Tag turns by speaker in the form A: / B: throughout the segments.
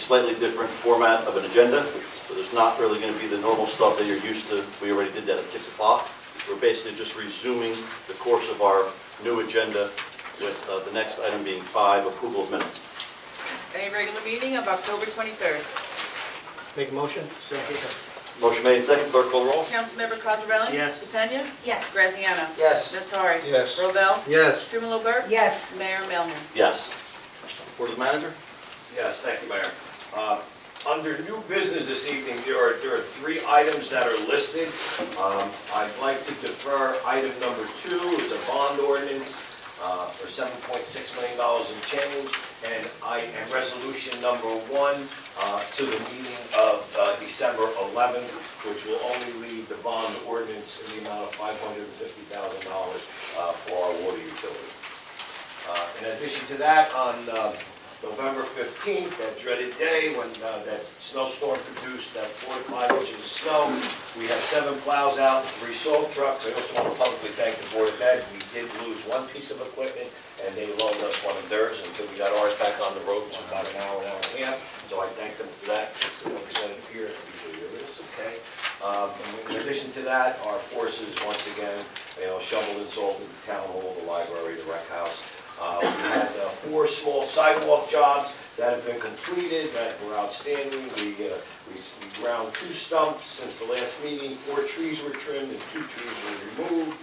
A: slightly different format of an agenda. So there's not really going to be the normal stuff that you're used to. We already did that at 6 o'clock. We're basically just resuming the course of our new agenda with the next item being 5, approval of minutes.
B: Any regular meeting of October 23rd.
C: Make a motion? Second.
A: Motion made, second. Clerk call the roll.
B: Councilmember Cosarelli?
C: Yes.
B: DePena?
D: Yes.
B: Graziano?
C: Yes.
B: Notari?
C: Yes.
B: Robel?
C: Yes.
B: Strumelob Burke?
D: Yes.
B: Mayor Melham?
A: Yes. Report of the manager?
E: Yes, thank you, Mayor. Under new business this evening, there are 3 items that are listed. I'd like to defer item number 2, it's a bond ordinance for $7.6 million in change, and resolution number 1 to the meeting of December 11th, which will only leave the bond ordinance in the amount of $550,000 for our water utility. In addition to that, on November 15th, that dreaded day when that snowstorm produced that 4 to 5 inches of snow, we had 7 plows out and 3 salt trucks. I also want to publicly thank the Board of Ed. We did lose 1 piece of equipment, and they loaned us one of theirs until we got ours back on the road, which was about an hour and a half. So I thank them for that. The representative here, usually there is, okay. In addition to that, our forces, once again, shoveled and salted the town hall, the library, the rec house. We had 4 small sidewalk jobs that have been completed, that were outstanding. We ground 2 stumps since the last meeting, 4 trees were trimmed and 2 trees were removed.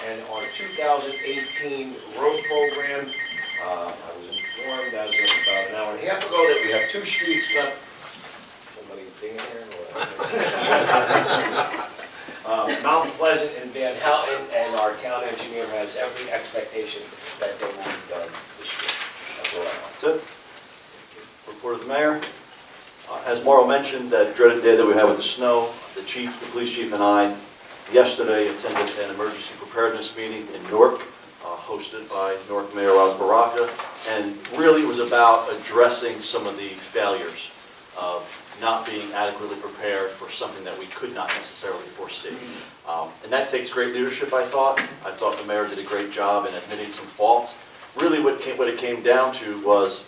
E: And our 2018 road program, I was informed as of about an hour and a half ago that we have 2 streets left. Somebody singing here? Mount Pleasant and Van Houten, and our town engineer has every expectation that they will be done this year. That's all I want.
A: That's it. Report of the mayor. As Mauro mentioned, that dreaded day that we had with the snow, the chief, the police chief, and I yesterday attended an emergency preparedness meeting in Newark, hosted by Newark Mayor Roz Baraka, and really it was about addressing some of the failures of not being adequately prepared for something that we could not necessarily foresee. And that takes great leadership, I thought. I thought the mayor did a great job in admitting some faults. Really what it came down to was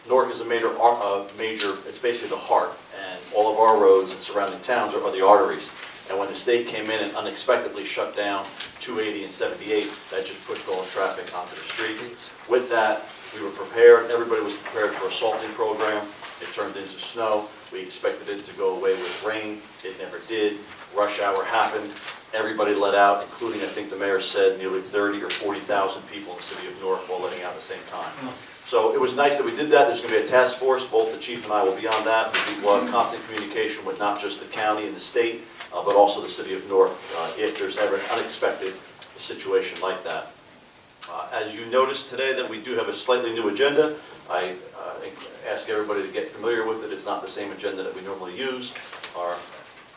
A: Newark is a major, it's basically the heart, and all of our roads and surrounding towns are the arteries. And when the state came in and unexpectedly shut down 280 and 78, that just pushed all the traffic onto the streets. With that, we were prepared. Everybody was prepared for a salting program. It turned into snow. We expected it to go away with rain. It never did. Rush hour happened. Everybody let out, including, I think the mayor said, nearly 30 or 40,000 people in the city of Newark all letting out at the same time. So it was nice that we did that. There's going to be a task force. Both the chief and I will be on that. We will have constant communication with not just the county and the state, but also the city of Newark if there's ever an unexpected situation like that. As you noticed today that we do have a slightly new agenda. I ask everybody to get familiar with it. It's not the same agenda that we normally use. Our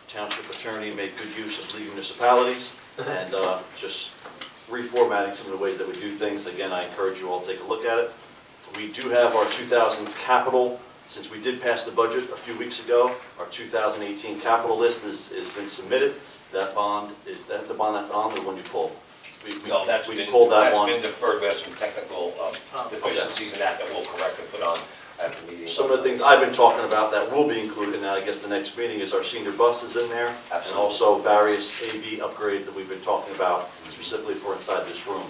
A: township attorney made good use of legal municipalities and just reformatting some of the ways that we do things. Again, I encourage you all to take a look at it. We do have our 2000 capital. Since we did pass the budget a few weeks ago, our 2018 capital list has been submitted. That bond, is that the bond that's on, the one you pulled?
E: No, that's
A: we
E: been deferred. We have some technical deficiencies in that we'll correct and put on at the meeting.
A: Some of the things I've been talking about that will be included in that, I guess the next meeting, is our senior buses in there.
E: Absolutely.
A: And also various AV upgrades that we've been talking about specifically for inside this room.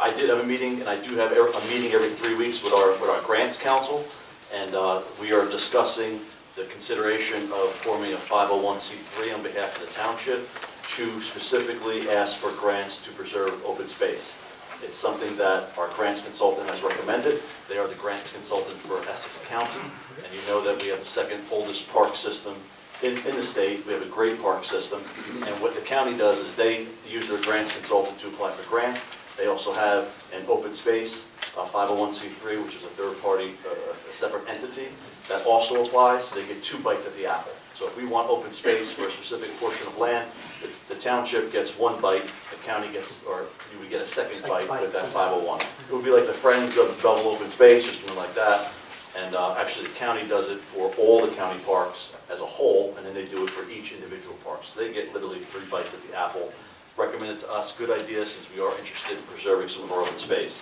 A: I did have a meeting, and I do have a meeting every 3 weeks with our grants council, and we are discussing the consideration of forming a 501c3 on behalf of the township to specifically ask for grants to preserve open space. It's something that our grants consultant has recommended. They are the grants consultant for Essex County, and you know that we have the second oldest park system in the state. We have a great park system, and what the county does is they use their grants consultant to apply for grants. They also have an open space, 501c3, which is a third party, a separate entity that also applies. They get 2 bites at the apple. So if we want open space for a specific portion of land, the township gets 1 bite, the county gets, or you would get a second bite with that 501. It would be like the Friends of Belleville Open Space or something like that. And actually the county does it for all the county parks as a whole, and then they do it for each individual park. So they get literally 3 bites at the apple. Recommended to us, good idea since we are interested in preserving some of our open space.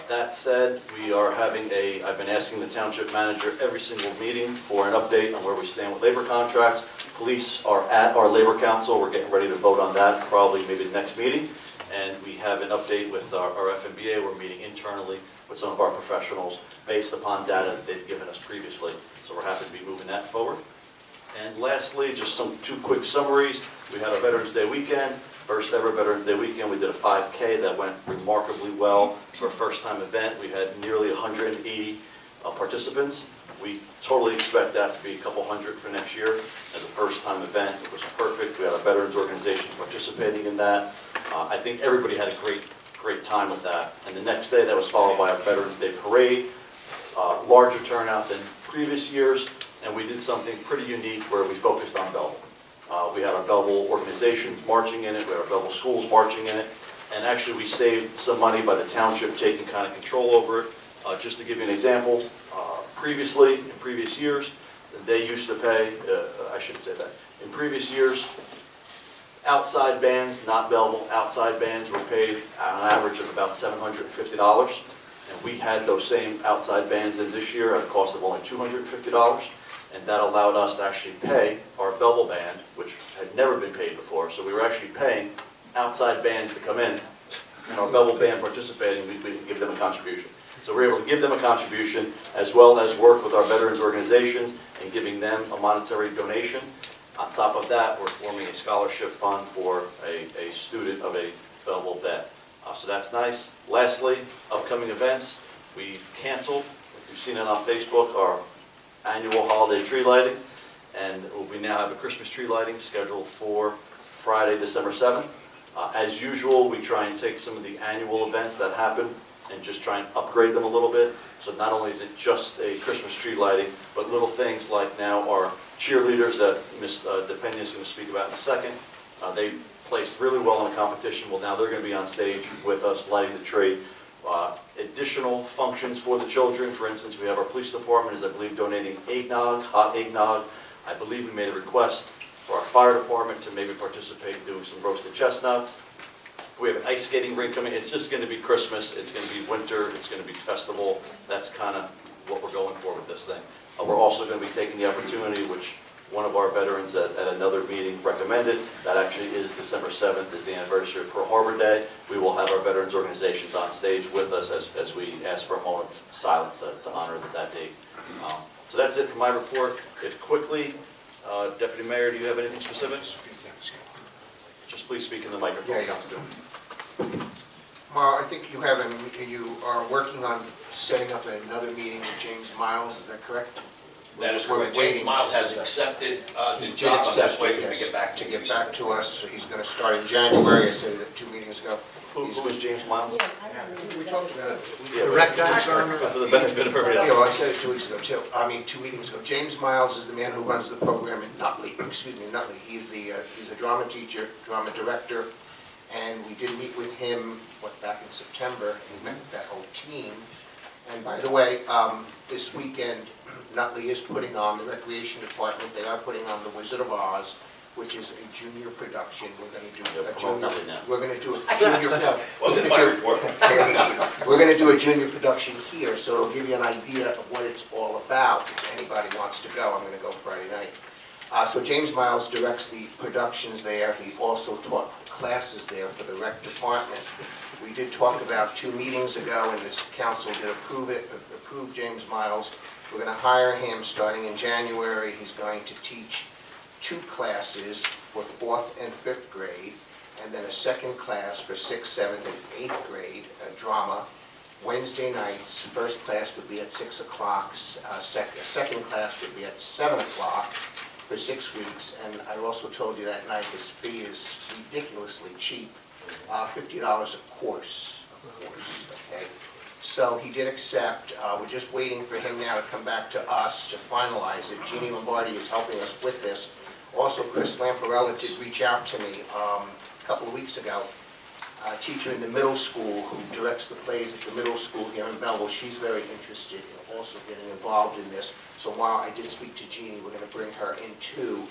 A: That said, I've been asking the township manager every single meeting for an update on where we stand with labor contracts. Police are at our labor council. We're getting ready to vote on that probably maybe the next meeting. And we have an update with our FMBA. We're meeting internally with some of our professionals based upon data that they've given us previously. So we're happy to be moving that forward. And lastly, just two quick summaries. We had our Veterans Day weekend, first ever Veterans Day weekend. We did a 5K that went remarkably well. For a first-time event, we had nearly 180 participants. We totally expect that to be a couple hundred for next year as a first-time event. It was perfect. We had our veterans organization participating in that. I think everybody had a great time with that. And the next day, that was followed by a Veterans Day parade, larger turnout than previous years, and we did something pretty unique where we focused on Belleville. We had our Belleville organizations marching in it, we had our Belleville schools marching in it, and actually we saved some money by the township taking kind of control over it. Just to give you an example, previously, in previous years, they used to pay, I shouldn't say that, in previous years, outside bands, not Belleville, outside bands were paid at an average of about $750. And we had those same outside bands in this year at a cost of only $250. And that allowed us to actually pay our Belleville band, which had never been paid before. So we were actually paying outside bands to come in, and our Belleville band participating, we could give them a contribution. So we're able to give them a contribution as well as work with our veterans organizations and giving them a monetary donation. On top of that, we're forming a scholarship fund for a student of a Belleville vet. So that's nice. Lastly, upcoming events. We've canceled, if you've seen it on Facebook, our annual holiday tree lighting. And we now have a Christmas tree lighting scheduled for Friday, December 7th. As usual, we try and take some of the annual events that happen and just try and upgrade them a little bit. So not only is it just a Christmas tree lighting, but little things like now our cheerleaders that Ms. DePena is going to speak about in a second. They placed really well in the competition. Well, now they're going to be on stage with us lighting the tree. Additional functions for the children. For instance, we have our police department is, I believe, donating eggnog, hot eggnog. I believe we made a request for our fire department to maybe participate in doing some roasted chestnuts. We have an ice skating rink coming. It's just going to be Christmas. It's going to be winter. It's going to be festival. That's kind of what we're going for with this thing. We're also going to be taking the opportunity, which one of our veterans at another meeting recommended, that actually is December 7th is the anniversary of Pearl Harbor Day. We will have our veterans organizations on stage with us as we ask for a moment of silence to honor that date. So that's it for my report. If quickly, Deputy Mayor, do you have anything specific? Just please speak in the microphone.
C: Yeah. I think you are working on setting up another meeting with James Miles, is that correct?
E: That is
C: We're
E: correct.
C: waiting.
E: James Miles has accepted
C: He
E: the
C: did
E: job. I'm
C: accept
E: just waiting
C: it,
E: to get back to
C: to
E: you.
C: get back to us. So he's going to start in January. I said that 2 meetings ago.
A: Who is James Miles?
C: We talked about it.
A: Yeah,
C: Direct guys on
A: for the benefit of everybody
C: Yeah,
A: else.
C: well, I said it 2 weeks ago too. 2 meetings ago. James Miles is the man who runs the program in Nutley. Excuse me, Nutley. He's a drama teacher, drama director, and we did meet with him back in September. We met with that whole team. And by the way, this weekend, Nutley is putting on, the Recreation Department, they are putting on The Wizard of Oz, which is a junior production. We're going to do a junior, we're going to do a junior, no,
E: Wasn't my report.
C: we're going to do a junior production here, so it'll give you an idea of what it's all about. If anybody wants to go, I'm going to go Friday night. So James Miles directs the productions there. He also taught classes there for the rec department. We did talk about 2 meetings ago, and this council did approve James Miles. We're going to hire him starting in January. He's going to teach 2 classes for 4th and 5th grade, and then a second class for 6th, 7th, and 8th grade, drama. Wednesday nights, first class would be at 6 o'clock, second class would be at 7 o'clock for 6 weeks. And I also told you that night his fee is ridiculously cheap, $50 a course, okay? So he did accept. We're just waiting for him now to come back to us to finalize it. Jeannie Lombardi is helping us with this. Also, Chris Lamparella did reach out to me a couple of weeks ago. A teacher in the middle school who directs the plays at the middle school here in Belleville. She's very interested in also getting involved in this. So while I did speak to Jeannie, we're going to bring her in too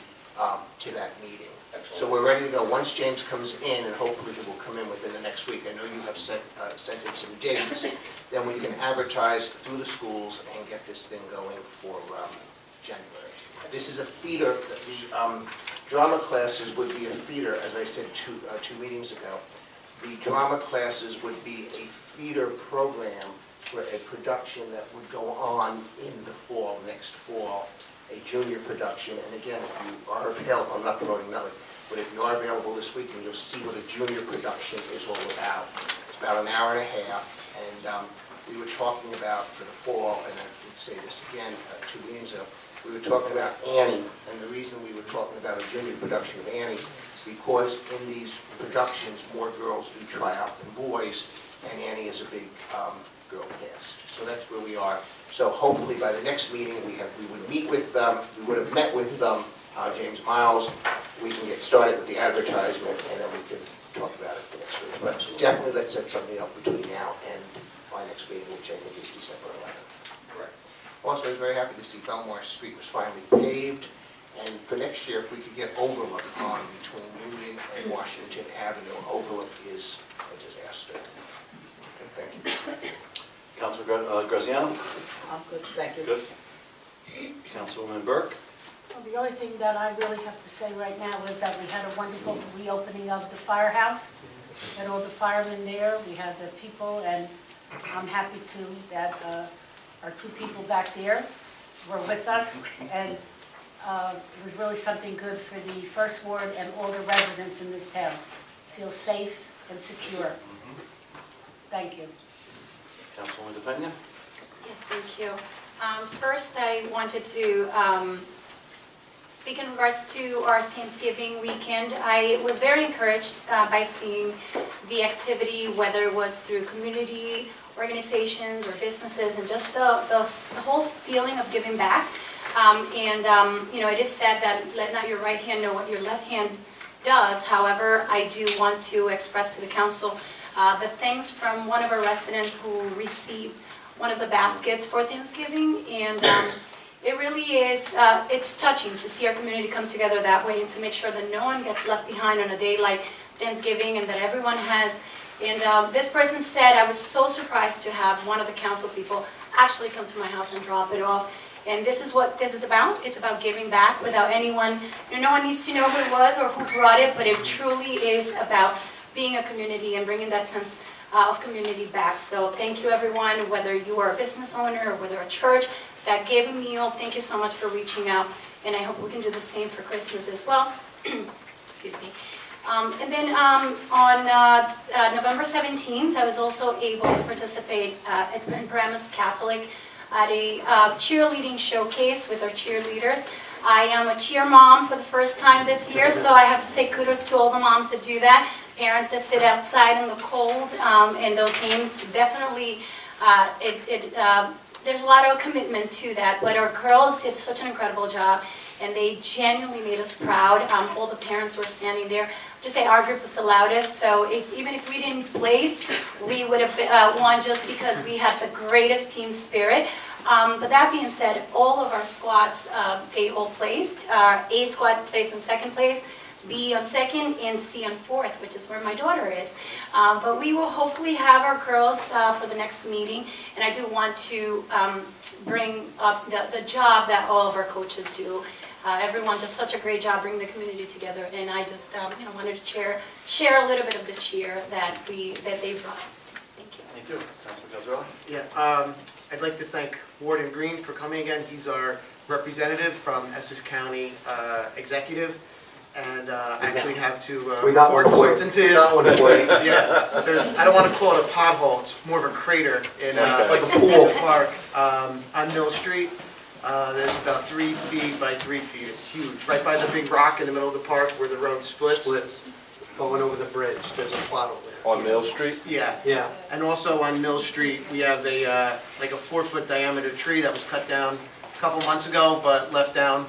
C: to that meeting. So
E: Excellent.
C: we're ready to go. Once James comes in, and hopefully he will come in within the next week, I know you have sent him some dates, then we can advertise through the schools and get this thing going for January. This is a feeder. The drama classes would be a feeder, as I said two meetings ago. The drama classes would be a feeder program for a production that would go on in the fall, next fall, a junior production. And again, if you are available, I'm not promoting nothing, but if you are available this weekend, you'll see what a junior production is all about. It's about an hour and a half, and we were talking about for the fall, and I would say this again 2 meetings ago, we were talking about Annie, and the reason we were talking about a junior production of Annie is because in these productions, more girls do try out than boys, and Annie is a big girl cast. So that's where we are. So hopefully by the next meeting, we would meet with, we would have met with James Miles. We can get started with the advertisement, and then we can talk about it for next week. But definitely let's set something up between now and my next meeting, which I think is December 11th.
E: Correct.
C: Also, I was very happy to see Belmar Street was finally paved, and for next year, if we could get overlook on between Union and Washington Avenue, overlook is a disaster. Okay, thank you.
A: Councilman Graziano?
D: I'm good, thank you.
A: Good. Councilwoman Burke?
D: Well, the only thing that I really have to say right now is that we had a wonderful reopening of the firehouse. Had all the firemen there, we had the people, and I'm happy too that our 2 people back there were with us, and it was really something good for the First Ward and all the residents in this town. Feel safe and secure. Thank you.
A: Councilwoman DePena?
F: Yes, thank you. First, I wanted to speak in regards to our Thanksgiving weekend. I was very encouraged by seeing the activity, whether it was through community organizations or businesses, and just the whole feeling of giving back. It is said that let not your right hand know what your left hand does. However, I do want to express to the council the thanks from one of our residents who received one of the baskets for Thanksgiving, and it really is, it's touching to see our community come together that way and to make sure that no one gets left behind on a day like Thanksgiving, and that everyone has. And this person said, I was so surprised to have one of the council people actually come to my house and drop it off. And this is what this is about. It's about giving back without anyone, no one needs to know who it was or who brought it, but it truly is about being a community and bringing that sense of community back. So thank you everyone, whether you are a business owner or whether a church that gave a meal, thank you so much for reaching out, and I hope we can do the same for Christmas as well. Excuse me. And then on November 17th, I was also able to participate in Paramus Catholic at a cheerleading showcase with our cheerleaders. I am a cheer mom for the first time this year, so I have to say kudos to all the moms that do that. Parents that sit outside in the cold, and those games definitely, there's a lot of commitment to that, but our girls did such an incredible job, and they genuinely made us proud. All the parents were standing there. Just say our group was the loudest, so even if we didn't place, we would have won just because we had the greatest team spirit. But that being said, all of our squads, they all placed. A squad placed in second place, B on second, and C on fourth, which is where my daughter is. But we will hopefully have our girls for the next meeting, and I do want to bring up the job that all of our coaches do. Everyone does such a great job bringing the community together, and I just wanted to share a little bit of the cheer that they brought. Thank you.
A: Thank you. Councilman Gazzaroli?
G: Yeah, I'd like to thank Warden Green for coming again. He's our representative from Essex County Executive, and actually have to
C: We got one
G: report
C: for you.
G: something to
C: We
G: you.
C: got one for you.
G: Yeah, I don't want to call it a pothole, it's more of a crater in,
C: Like a
G: in
C: pool.
G: the park on Mill Street. There's about 3 feet by 3 feet, it's huge, right by the big rock in the middle of the park where the road splits.
H: Going over the bridge, there's a pothole there.
E: On Mill Street?
G: Yeah.
H: Yeah.
G: And also on Mill Street, we have a, like a 4-foot diameter tree that was cut down a couple months ago, but left down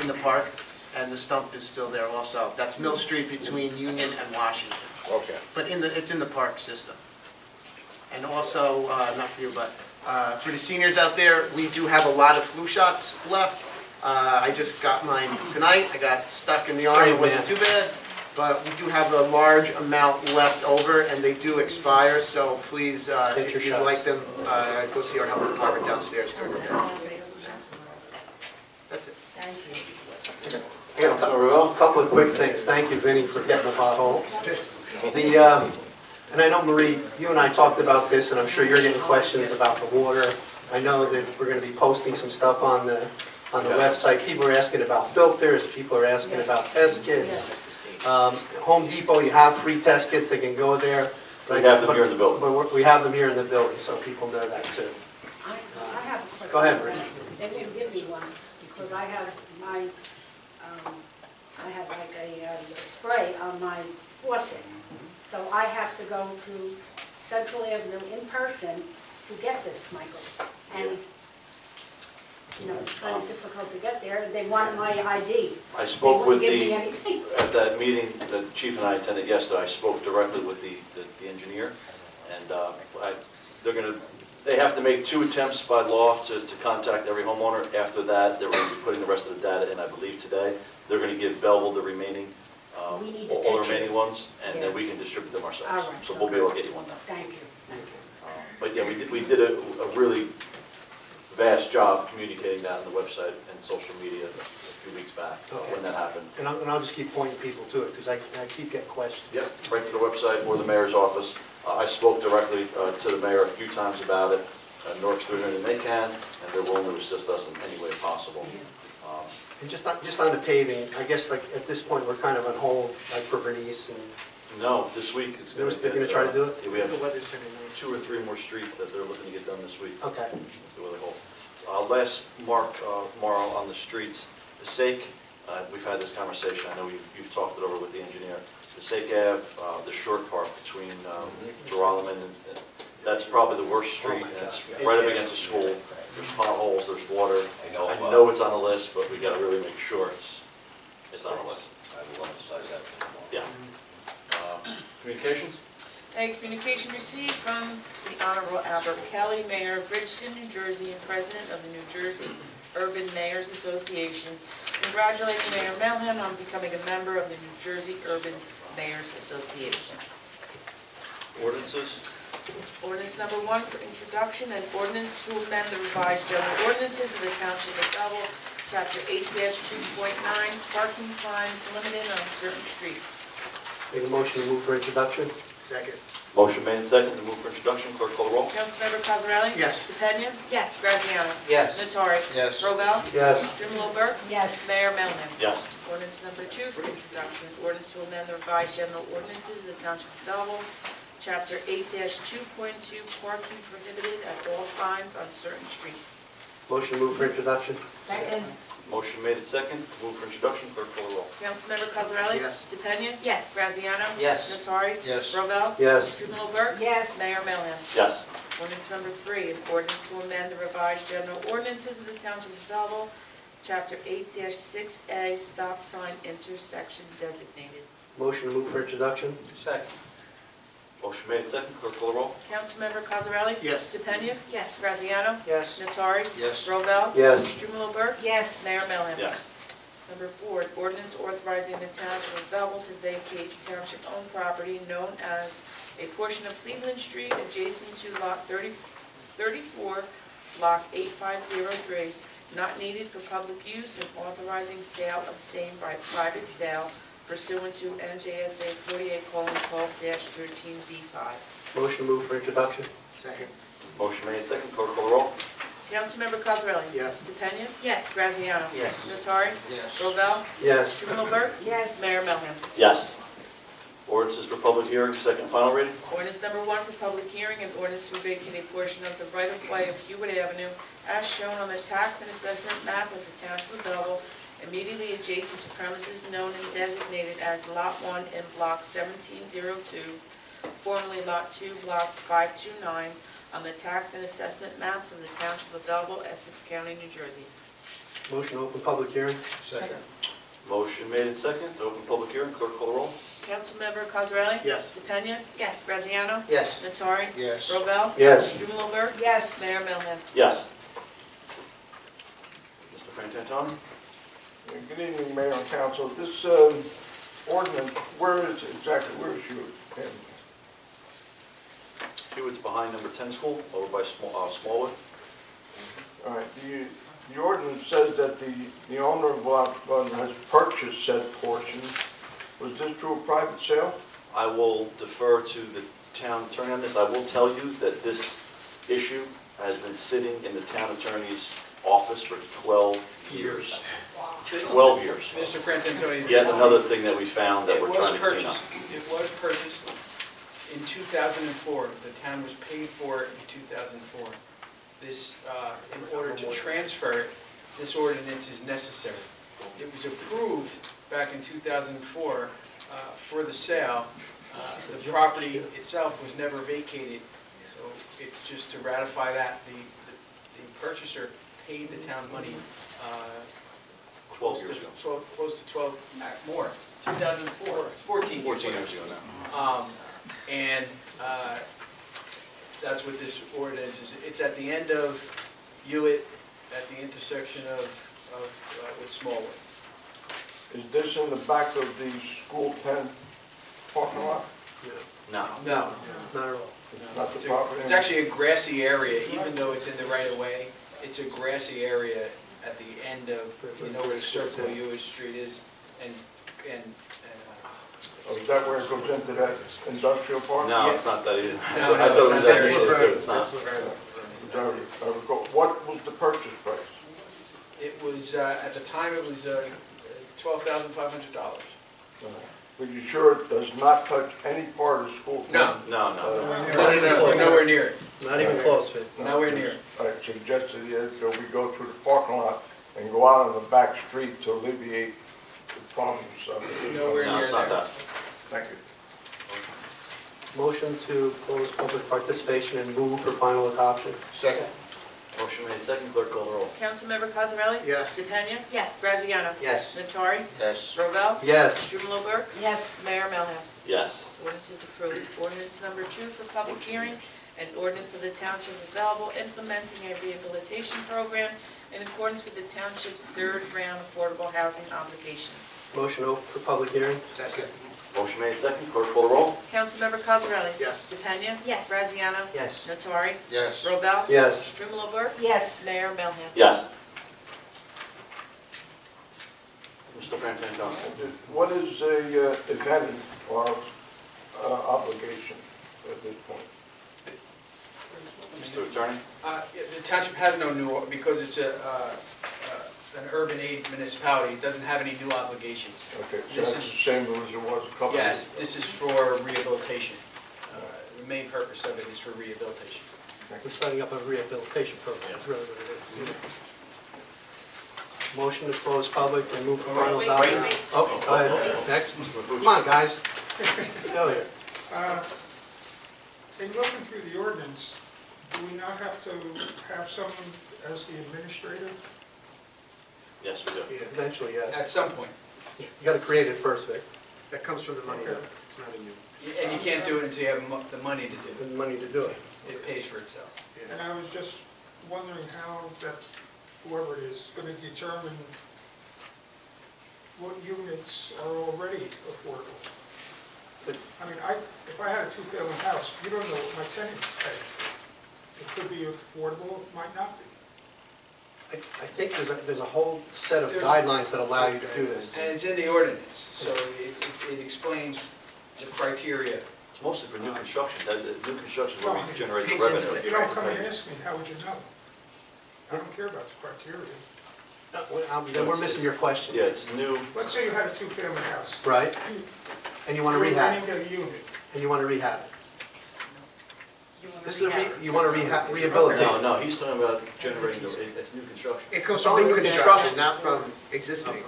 G: in the park, and the stump is still there also. That's Mill Street between Union and Washington.
E: Okay.
G: But it's in the park system. And also, not for you, but for the seniors out there, we do have a lot of flu shots left. I just got mine tonight. I got stuck in the arm. It wasn't too bad. But we do have a large amount left over, and they do expire, so please,
H: Get your
G: if you'd
H: shots.
G: like them, go see our health department downstairs during the day. That's it.
D: Thank you.
H: I got a couple of quick things. Thank you, Vinnie, for getting the pothole. And I know, Marie, you and I talked about this, and I'm sure you're getting questions about the water. I know that we're gonna be posting some stuff on the website. People are asking about filters, people are asking about test kits. Home Depot, you have free test kits, they can go there.
A: We have them here in the building.
H: But we have them here in the building, so people know that too.
D: I have a question.
H: Go ahead, Marie.
D: They didn't give me one, because I have my, I have like a spray on my faucet. So I have to go to Central Avenue in person to get this, Michael. And, you know, it's kind of difficult to get there. They wanted my ID.
A: I spoke with
D: They wouldn't give me
A: the,
D: anything.
A: at that meeting that the chief and I attended yesterday, I spoke directly with the engineer, and they're gonna, they have to make 2 attempts by law to contact every homeowner. After that, they're gonna be putting the rest of the data in, I believe, today. They're gonna give Belleville the remaining,
D: We need the
A: all the remaining
D: pictures.
A: ones, and then
D: Yeah.
A: we can distribute them ourselves.
D: All right,
A: So
D: so
A: we'll be able to
D: good.
A: get you one now.
D: Thank you, thank you.
A: But yeah, we did a really vast job communicating that on the website and social media a few weeks back, when that happened.
H: And I'll just keep pointing people to it, because I keep getting questions.
A: Yep, right to the website or the mayor's office. I spoke directly to the mayor a few times about it. North's doing everything they can, and they're willing to assist us in any way possible.
H: And just on the paving, I guess like at this point, we're kind of on hold, like for Bernice, and
A: No, this week it's gonna
H: They're gonna try to do it?
A: Yeah, we have
G: The weather's turning nice.
A: 2 or 3 more streets that they're looking to get done this week.
H: okay.
A: The weather holds. Last mark, Mauro, on the streets, Passaic, we've had this conversation, I know you've talked it over with the engineer. Passaic Ave, the short part between Geralman and, that's probably the worst street,
H: Oh my
A: and it's
H: God.
A: right up against a school. There's potholes, there's water.
E: know,
A: I know it's on the list, but we gotta really make sure it's on the list.
E: I will emphasize that for tomorrow.
A: Yeah. Communications?
B: A communication received from the Honorable Albert Kelly, Mayor of Bridgeton, New Jersey, and President of the New Jersey Urban Mayors Association, congratulating Mayor Melham on becoming a member of the New Jersey Urban Mayors Association.
A: Ordinances?
B: Ordinance number 1 for introduction, an ordinance to amend the revised general ordinances of the Township of Belleville, Chapter 8-2.9, parking times limited on certain streets.
H: Make a motion to move for introduction?
G: Second.
A: Motion made and seconded to move for introduction. Clerk call the roll.
B: Councilmember Cosarelli?
G: Yes.
B: DePena?
F: Yes.
B: Graziano?
H: Yes.
B: Nattari?
H: Yes.
B: Robel?
H: Yes.
B: Strumelob Burke?
D: Yes.
B: Mayor Melham?
A: Yes.
B: Ordinance number 2 for introduction, ordinance to amend the revised general ordinances of the Township of Belleville, Chapter 8-2.2, parking prohibited at all times on certain streets.
H: Motion to move for introduction?
D: Second.
A: Motion made and seconded to move for introduction. Clerk call the roll.
B: Councilmember Cosarelli?
G: Yes.
B: DePena?
F: Yes.
B: Graziano?
H: Yes.
B: Nattari?
H: Yes.
B: Robel?
H: Yes.
B: Strumelob Burke?
D: Yes.
B: Mayor Melham?
A: Yes.
B: Ordinance number 3, an ordinance to amend the revised general ordinances of the Township of Belleville, Chapter 8-6A, stop sign intersection designated.
H: Motion to move for introduction?
A: Second. Motion made and seconded. Clerk call the roll.
B: Councilmember Cosarelli?
G: Yes.
B: DePena?
F: Yes.
B: Graziano?
H: Yes.
B: Nattari?
H: Yes.
B: Robel?
H: Yes.
B: Strumelob Burke?
D: Yes.
B: Mayor Melham?
A: Yes.
B: Number 4, an ordinance authorizing the Township of Belleville to vacate township-owned property known as a portion of Cleveland Street adjacent to Lot 34, Block 8503, not needed for public use, and authorizing sale of same by private sale pursuant to NJSA 48:12-13B5.
H: Motion to move for introduction?
G: Second.
A: Motion made and seconded. Clerk call the roll.
B: Councilmember Cosarelli?
G: Yes.
B: DePena?
F: Yes.
B: Graziano?
H: Yes.
B: Nattari?
H: Yes.
B: Robel?
H: Yes.
B: Strumelob Burke?
D: Yes.
B: Mayor Melham?
A: Yes. Ordinances for public hearing, second and final reading.
B: Ordinance number 1 for public hearing, an ordinance to vacate a portion of the right-of-way of Hewitt Avenue as shown on the tax and assessment map of the Township of Belleville, immediately adjacent to premises known and designated as Lot 1 in Block 1702, formerly Lot 2, Block 529, on the tax and assessment maps of the Township of Belleville, Essex County, New Jersey.
H: Motion to open public hearing?
D: Second.
A: Motion made and seconded to open public hearing. Clerk call the roll.
B: Councilmember Cosarelli?
G: Yes.
B: DePena?
F: Yes.
B: Graziano?
H: Yes.
B: Nattari?
H: Yes.
B: Robel?
H: Yes.
B: Strumelob Burke?
D: Yes.
B: Mayor Melham?
A: Yes. Mr. Frantantoni?
I: Good evening, Mayor and Council. This ordinance, where is it exactly, where is you?
A: Hewitt's behind number 10 school, over by Smallwood.
I: All right, the ordinance says that the owner of Lot 1 has purchased said portion. Was this through a private sale?
A: I will defer to the town attorney on this. I will tell you that this issue has been sitting in the town attorney's office for 12 years. 12 years.
J: Mr. Frantantoni.
A: Yet another thing that we found that
J: It
A: we're
J: was
A: trying to clean up.
J: purchased, it was purchased in 2004. The town was paid for it in 2004. This, in order to transfer it, this ordinance is necessary. It was approved back in 2004 for the sale. The property itself was never vacated, so it's just to ratify that. The purchaser paid the town money
A: 12 years ago.
J: close to 12, more, 2004, 14 years
A: 14
J: ago.
A: years ago now.
J: And that's what this ordinance is. It's at the end of Hewitt, at the intersection with Smallwood.
I: Is this in the back of the School 10 parking lot?
A: No.
J: No.
H: Not at all.
I: It's not the property?
J: It's actually a grassy area, even though it's in the right of way. It's a grassy area at the end of, you know where the circle of Hewitt Street is, and
I: Oh, is that where it goes into that industrial park?
A: No,
J: Yeah.
A: it's not that either.
J: No,
A: I thought it was
J: it's not
A: that
J: there
A: either,
J: either.
A: too. It's not.
I: I recall. What was the purchase price?
J: it was, at the time, it was $12,500.
I: But you sure it does not touch any part of School 10?
J: No.
A: No, no.
J: No, nowhere near it,
H: Not even close, Vin.
J: nowhere near it.
I: I suggested that we go through the parking lot and go out on the back street to alleviate the problems of it.
J: Nowhere
A: No,
J: near
A: it's not
J: there.
A: that.
I: Thank you.
H: Motion to close public participation and move for final adoption.
C: Second?
A: Motion made second, clerk call the roll.
B: Councilmember Cosarelli?
G: Yes.
B: DePena?
F: Yes.
B: Graziano?
C: Yes.
B: Nattari?
C: Yes.
B: Robel?
H: Yes.
B: Strumelberg?
D: Yes.
B: Mayor Melham?
A: Yes.
B: Ordinance is approved. Ordinance number 2 for public hearing, an ordinance of the Township of Belleville implementing a rehabilitation program in accordance with the township's third round affordable housing obligations.
H: Motion open for public hearing.
G: Second.
A: Motion made second, clerk call the roll.
B: Councilmember Cosarelli?
G: Yes.
B: DePena?
F: Yes.
B: Graziano?
H: Yes.
B: Nattari?
C: Yes.
B: Robel?
H: Yes.
B: Strumelberg?
D: Yes.
B: Mayor Melham?
A: Yes. Mr. Frantantoni?
I: What is a, if any, our obligation at this point?
A: Mr. Attorney?
J: The township has no new, because it's an urban aid municipality, it doesn't have any new obligations.
I: Okay, so
J: This
I: that's
J: is-
I: the same as it was a couple of years
J: Yes,
I: ago.
J: this is for rehabilitation. The main purpose of it is for rehabilitation.
H: We're setting up a rehabilitation program, that's really what it is. Motion to close public and move for final
B: Wait,
H: adoption.
B: wait.
H: Oh, go ahead, next. Come on, guys. Let's go here.
K: In looking through the ordinance, do we not have to have someone as the administrator?
A: Yes, we do.
H: Eventually,
J: At
H: yes.
J: some point.
H: You gotta create it first, Vic,
G: That comes from the money, it's not in you.
J: And you can't do it until you have the money to do
H: the
J: it.
H: money to do it.
J: It pays for itself.
K: And I was just wondering how that, whoever it is, going to determine what units are already affordable. I mean, if I had a two-family house, you don't know what my tenants pay. It could be affordable, it might not be.
H: I think there's a whole set of
J: There's-
H: guidelines that allow you to do this.
J: And it's in the ordinance, so it explains the criteria.
A: It's mostly for new construction. The new construction where we generate the
J: It's into
A: revenue.
J: it.
K: You don't come and ask me, how would you know? I don't care about the criteria.
H: Then we're missing your question.
A: Yeah, it's new.
K: Let's say you had a two-family house.
H: Right? And you wanna
K: You're
H: rehab,
K: renting a unit.
H: and you wanna rehab it.
B: You wanna
H: This is
B: rehab.
H: you wanna rehabilitate.
A: No, he's talking about generating, it's new construction.
G: It comes
H: from new construction,
G: not from existing.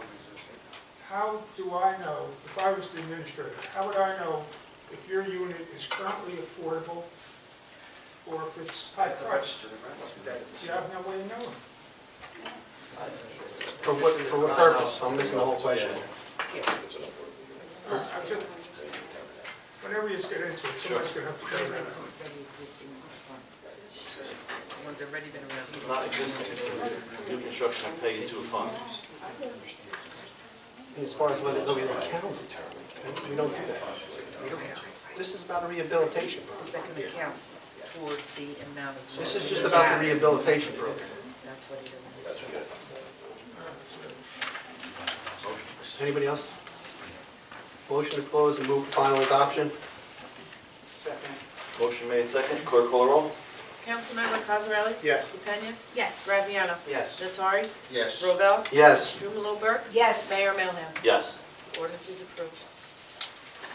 K: How do I know, if I was the administrator, how would I know if your unit is currently affordable or if it's high priced? You have no way of knowing.
H: For what purpose? I'm missing the whole question.
K: Whenever you get into it, somebody's going to have to pay that.
B: Already existing. The ones already been around.
A: It's not existing, it's new construction. construction and pay into a fund.
H: As far as whether they'll be the county, we don't do that. We don't- This is about a rehabilitation program.
B: Because that can count towards the amount of.
H: This is just about the rehabilitation program.
B: That's what he doesn't.
A: That's good.
H: Anybody else? Motion to close and move for final adoption?
A: Motion made second, clerk call the roll.
B: Councilmember Cosarelli?
G: Yes.
B: DePena?
F: Yes.
B: Graziano?
G: Yes.
B: Nattari?
C: Yes.
B: Robel?
H: Yes.
B: Strumelob Burke?
D: Yes.
B: Mayor Melham?
A: Yes.
B: Ordinance is approved.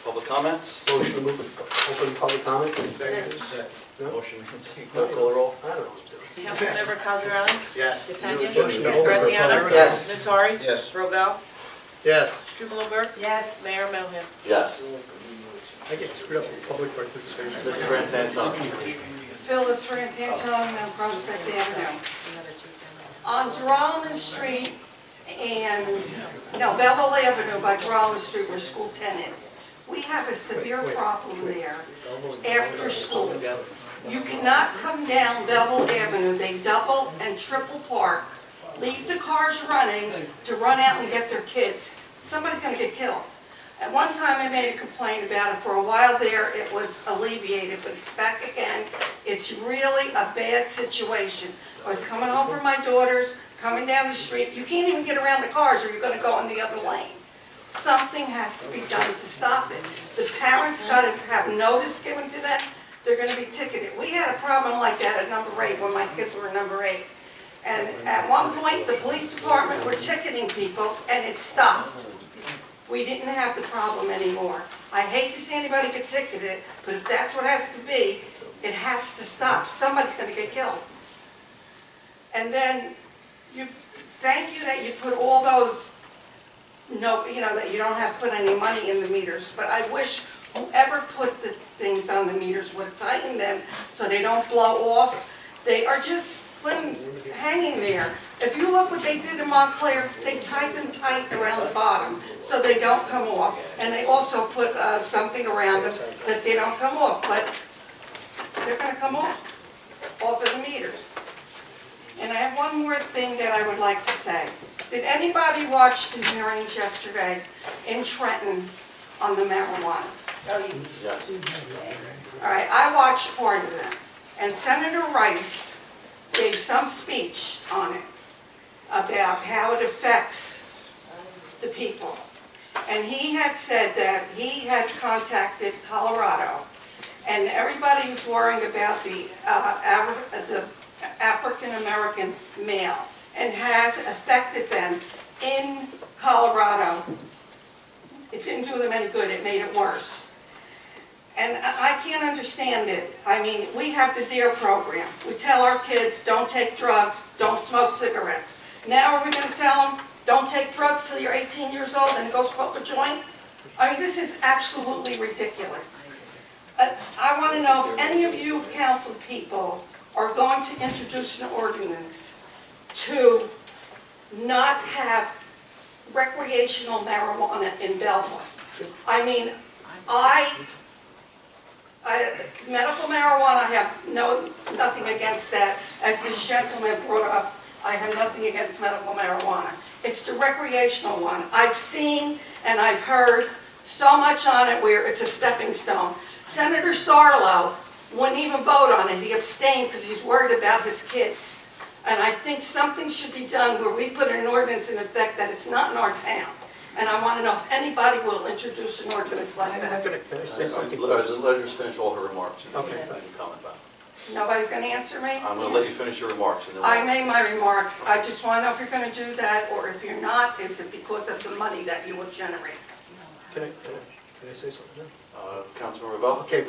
A: Public comments?
H: Motion to move for open public comment?
C: Second.
H: No?
A: Motion made second, clerk call the roll.
H: I don't know what to do.
B: Councilmember Cosarelli?
G: Yes.
B: DePena?
H: Motion to open for
B: Graziano?
H: public-
G: Yes.
B: Nattari?
C: Yes.
B: Robel?
H: Yes.
B: Strumelob Burke?
D: Yes.
B: Mayor Melham?
A: Yes.
H: I get screwed up with public participation.
A: Mrs. Frantantoni.
L: Phyllis Frantantoni on Prospect Avenue. On Geralman Street and, no, Belleville Avenue by Geralman Street where School 10 is. We have a severe problem there after school. You cannot come down Belleville Avenue, they double and triple park, leave the cars running to run out and get their kids. Somebody's gonna get killed. At one time, I made a complaint about it. For a while there, it was alleviated, but it's back again. It's really a bad situation. I was coming home from my daughters, coming down the street. You can't even get around the cars or you're gonna go in the other lane. Something has to be done to stop it. The parents gotta have notice given to them. They're gonna be ticketed. We had a problem like that at number 8 when my kids were number 8. And at one point, the police department were ticketing people and it stopped. We didn't have the problem anymore. I hate to see anybody get ticketed, but if that's what has to be, it has to stop. Somebody's gonna get killed. And then, thank you that you put all those, that you don't have to put any money in the meters, but I wish whoever put the things on the meters would tighten them so they don't blow off. They are just hanging there. If you look what they did in Montclair, they tied them tight around the bottom so they don't come off. And they also put something around them that they don't come off, but they're gonna come off of the meters. And I have one more thing that I would like to say. Did anybody watch the hearings yesterday in Trenton on the marijuana?
A: Yes.
L: All right, I watched part of them, and Senator Rice gave some speech on it about how it affects the people. And he had said that he had contacted Colorado, and everybody was worrying about the African-American male, and has affected them in Colorado. It didn't do them any good, it made it worse. And I can't understand it. I mean, we have the DARE program. We tell our kids, don't take drugs, don't smoke cigarettes. Now are we going to tell them, don't take drugs till you're 18 years old and go smoke a joint? I mean, this is absolutely ridiculous. I want to know if any of you council people are going to introduce an ordinance to not have recreational marijuana in Belleville. I mean, medical marijuana, I have nothing against that. As this gentleman brought up, I have nothing against medical marijuana. It's the recreational one. I've seen and I've heard so much on it where it's a stepping stone. Senator Sarlo wouldn't even vote on it. He abstained because he's worried about his kids. And I think something should be done where we put an ordinance in effect that it's not in our town. And I want to know if anybody will introduce an ordinance like that.
H: Can I say something?
A: Let her finish all her remarks. and then
H: Okay.
A: you can comment back.
L: Nobody's going to answer me?
A: I'm going to let you finish your remarks. and then
L: I
A: we'll-
L: made my remarks. I just want to know if you're going to do that, or if you're not, is it because of the money that you will generate?
H: Can I say something?
A: Councilman Rebel?
H: Okay,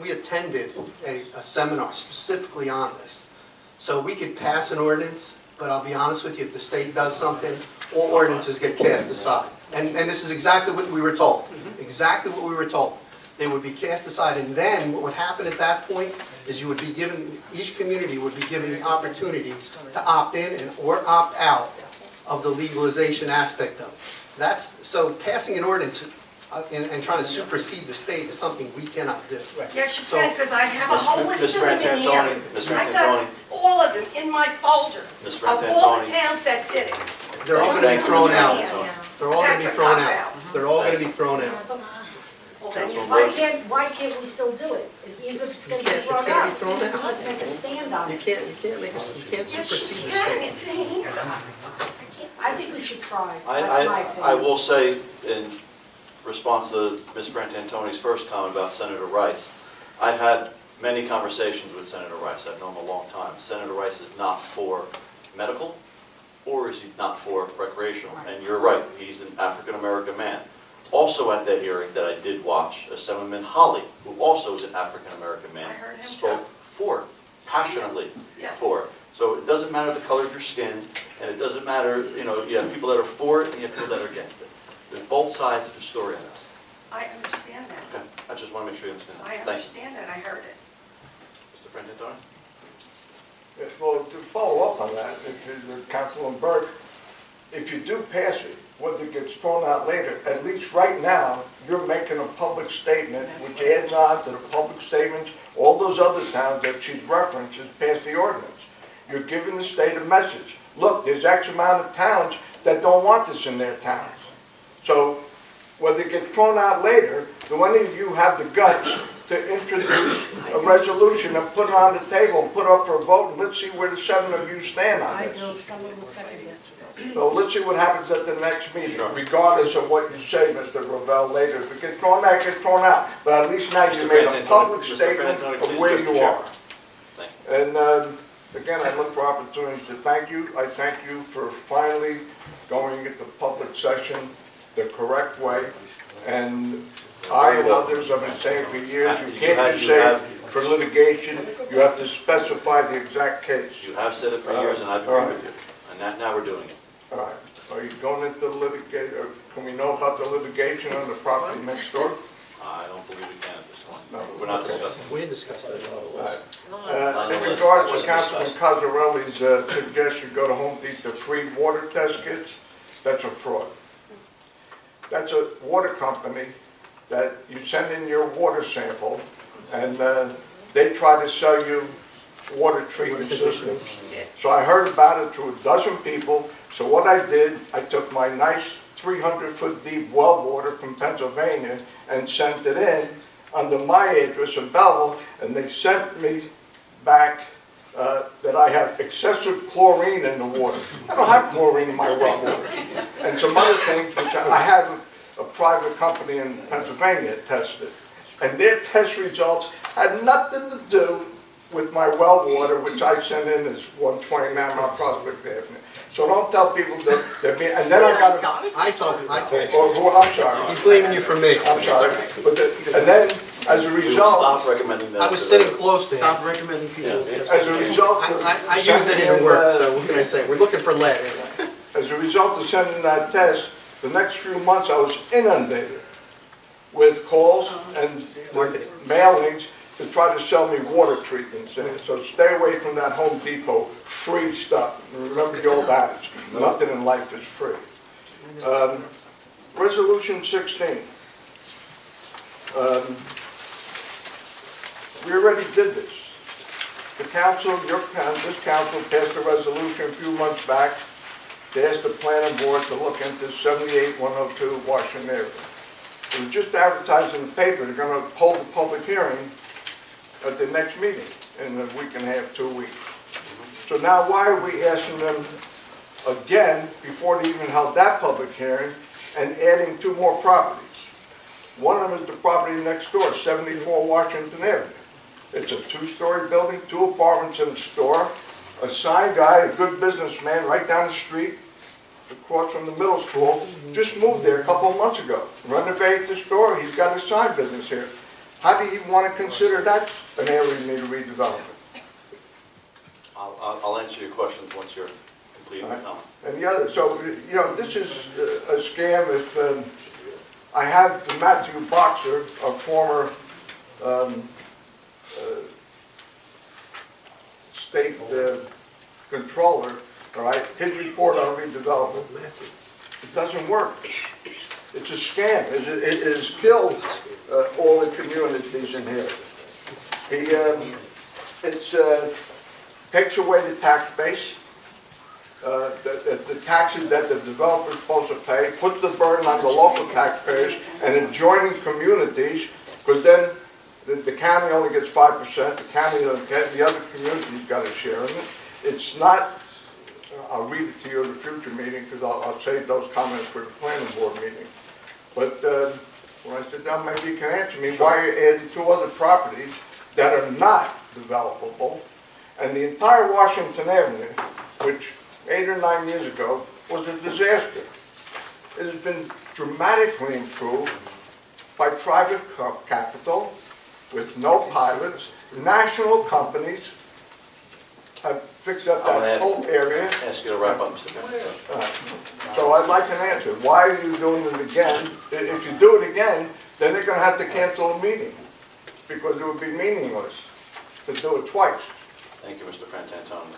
H: we attended a seminar specifically on this. So we could pass an ordinance, but I'll be honest with you, if the state does something, all ordinances get cast aside. And this is exactly what we were told, exactly what we were told. They would be cast aside, and then what would happen at that point is you would be given, each community would be given the opportunity to opt in or opt out of the legalization aspect of it. So passing an ordinance, and trying to supersede the state is something we cannot do.
L: Yes, you
H: So-
L: can, because I have a whole list
A: Ms.
L: of them in here.
A: Frantantoni, Ms.
L: I got
A: Frantantoni,
L: all of them in my folder,
A: Ms.
L: of all the
A: Frantantoni.
L: towns that did it.
H: They're all gonna be thrown out. They're all gonna be
L: That's a
H: thrown
L: cop-out.
H: out. They're all gonna be thrown
F: No,
H: out.
F: it's not.
L: Well, then you
D: Why can't we still do it? Even if it's gonna be
H: It's
D: thrown
H: gonna be
D: out?
H: thrown out.
D: Let's make a stand on
H: You
D: it.
H: can't make us, you can't
L: Yes,
H: supersede
L: you
H: the
L: can,
H: state.
L: it's in here.
D: I think we should try, that's my opinion.
A: I will say, in response to Ms. Frantantoni's first comment about Senator Rice, I've had many conversations with Senator Rice. I've known him a long time. Senator Rice is not for medical, or is he not for recreational? And you're right, he's an African-American man. Also at that hearing that I did watch, Assemblyman Holly, who also is an African-American man,
L: I heard him
A: spoke
L: too.
A: for it, passionately
L: Yes.
A: for it. So it doesn't matter the color of your skin, and it doesn't matter, you know, you have people that are for it and you have people that are against it. There's both sides of the story on this.
L: I understand that.
A: Okay, I just want to make sure you understand that.
L: I
A: Thank you.
L: understand that, I heard it.
A: Mr. Frantantoni?
I: Yes, well, to follow up on that, if Councilman Burke, if you do pass it, whether it gets thrown out later, at least right now, you're making a public statement, which adds on to the public statements, all those other towns that she's referenced has passed the ordinance. You're giving the state a message. Look, there's X amount of towns that don't want this in their towns. So whether it gets thrown out later, do any of you have the guts to introduce a resolution and put it on the table and put up for a vote, and let's see where the 7 of you stand on
D: I
I: this?
D: do, if someone would second it.
I: So let's see what happens at the next meeting,
A: Sure.
I: regardless of what you say, Mr. Ravel, later. If it gets thrown out, it gets thrown out. But at least now you
A: Mr.
I: made a
A: Frantantoni,
I: public
A: Mr.
I: statement
A: Frantantoni,
I: of
A: please
I: where
A: address the
I: you
A: chair.
I: are.
A: Thank you.
I: And again, I look for opportunities to thank you. I thank you for finally going into public session the correct way. And I and others have been saying for years, you can't just say for litigation, you have to specify the exact case.
A: You have said it for years, and I've
I: All
A: agreed
I: right.
A: with you. And now we're doing it.
I: All right, are you going into litigation, or can we know about the litigation on the property next door?
A: I don't believe we can at this point.
I: No.
A: We're not discussing
H: We
A: it.
H: didn't discuss that.
I: In regards to Councilman Cosarelli's suggestion, go to Home Depot, free water test kits, that's a fraud. That's a water company that you send in your water sample, and they try to sell you water treatment systems. So I heard about it through a dozen people, so what I did, I took my nice 300-foot deep well water from Pennsylvania and sent it in under my address in Belleville, and they sent me back that I have excessive chlorine in the water. I don't have chlorine in my well water. And some other things, which I have a private company in Pennsylvania tested. And their test results had nothing to do with my well water, which I sent in as 129 Mount Prospect Avenue. So don't tell people that they're being, and then I got,
H: I told him.
I: I'm sorry,
H: He's blaming you for me.
I: I'm sorry. But and then, as a
A: We will
I: result,
A: stop recommending that.
H: I was
A: to
H: sitting
A: the-
H: close to him.
G: Stop recommending people.
I: as a result of
H: I used it in work, so what can I say? We're looking for lead.
I: As a result of sending that test, the next few months I was inundated with calls and
H: Marketing.
I: mailings to try to sell me water treatments. And so stay away from that Home Depot free stuff. And remember the old adage, nothing in life is free. Resolution 16. We already did this. The council, this council passed a resolution a few months back to ask the planning board to look into 78102 Washington Avenue. It was just advertised in the paper, they're gonna hold a public hearing at the next meeting in a week and a half, 2 weeks. So now why are we asking them again, before they even held that public hearing, and adding 2 more properties? One of them is the property next door, 74 Washington Avenue. It's a 2-story building, 2 apartments and a store. A sign guy, a good businessman, right down the street, across from the middle school, just moved there a couple of months ago. Renovated the store, he's got a sign business here. How do you want to consider that an area you need a redevelopment?
A: I'll answer your questions once you're completed with comment.
I: And the other, so, you know, this is a scam. If I have Matthew Boxer, a former state controller, all right, his report on redevelopment. It doesn't work. It's a scam. It has killed all the communities in here. It takes away the tax base. The taxes that the developer's supposed to pay, puts the burden on the local taxpayers and adjoining communities, because then the county only gets 5%, the county doesn't get, the other communities got a share in it. It's not, I'll read it to you in the future meeting, because I'll save those comments for the planning board meeting. But when I sit down, maybe you can answer me, why are you adding 2 other properties that are not developable? And the entire Washington Avenue, which 8 or 9 years ago was a disaster. It has been dramatically improved by private capital with no pilots. National companies have fixed up that whole area.
A: Ask you to wrap up, Mr. Mayor.
I: So I'd like an answer. Why are you doing it again? If you do it again, then they're going to have to cancel a meeting because it would be meaningless to do it twice.
A: Thank you, Mr. Frantantoni.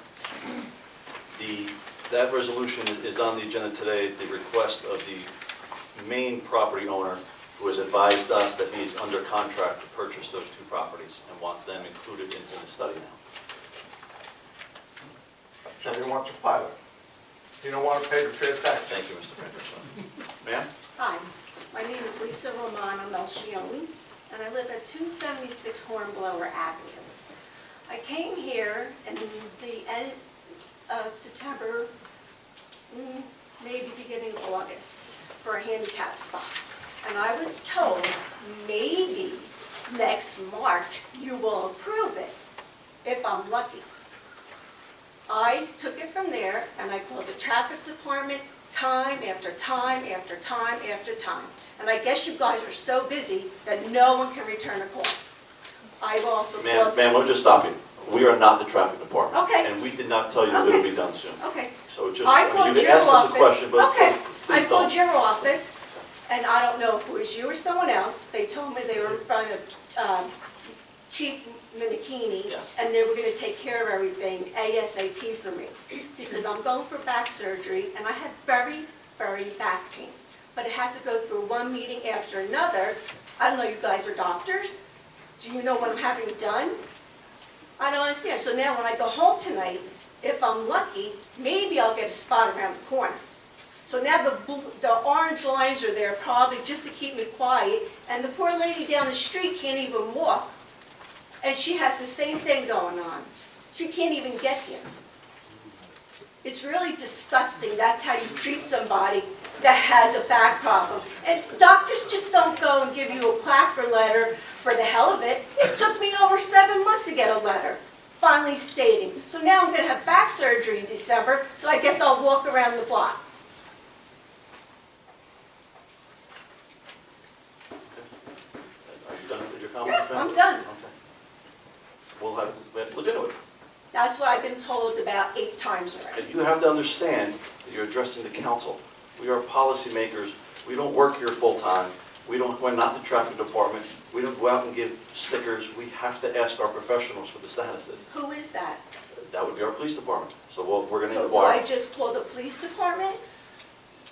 A: That resolution is on the agenda today at the request of the main property owner, who has advised us that he is under contract to purchase those 2 properties and wants them included in the study now.
I: So he wants a pilot. You don't want to pay the fair tax.
A: Thank you, Mr. Frantantoni. Ma'am?
M: Hi, my name is Lisa Romano Melchioni, and I live at 276 Hornblower Avenue. I came here in the end of September, maybe beginning of August, for a handicap spot. And I was told, maybe next March you will approve it, if I'm lucky. I took it from there, and I called the traffic department time after time after time after time. And I guess you guys are so busy that no one can return a call. I've also called...
A: Ma'am, let me just stop you. We are not the traffic department.
M: Okay.
A: And we did not tell you that it would be done soon.
M: Okay.
A: So just,
M: I
A: you
M: called
A: can
M: your
A: ask us a
M: office.
A: question, but
M: Okay, I
A: please
M: called
A: don't.
M: your office, and I don't know if it was you or someone else. They told me they were in front of Chief Minikini,
A: Yes.
M: and they were going to take care of everything ASAP for me, because I'm going for back surgery, and I have very, very back pain. But it has to go through one meeting after another. I don't know, you guys are doctors? Do you know what I'm having done? I don't understand. So now when I go home tonight, if I'm lucky, maybe I'll get a spot around the corner. So now the orange lines are there probably just to keep me quiet, and the poor lady down the street can't even walk. And she has the same thing going on. She can't even get here. It's really disgusting. That's how you treat somebody that has a back problem. And doctors just don't go and give you a placard letter for the hell of it. It took me over 7 months to get a letter finally stating. So now I'm going to have back surgery in December, so I guess I'll walk around the block.
A: Are you done with your comments,
M: Yeah,
A: ma'am?
M: I'm done.
A: Okay. We'll have to look into it.
M: That's what I've been told about 8 times already.
A: And you have to understand that you're addressing the council. We are policymakers. We don't work here full-time. We're not the traffic department. We don't go out and give stickers. We have to ask our professionals what the status is.
M: Who is that?
A: That would be our police department. So we're going to
M: So do I
A: inquire.
M: just call the police department?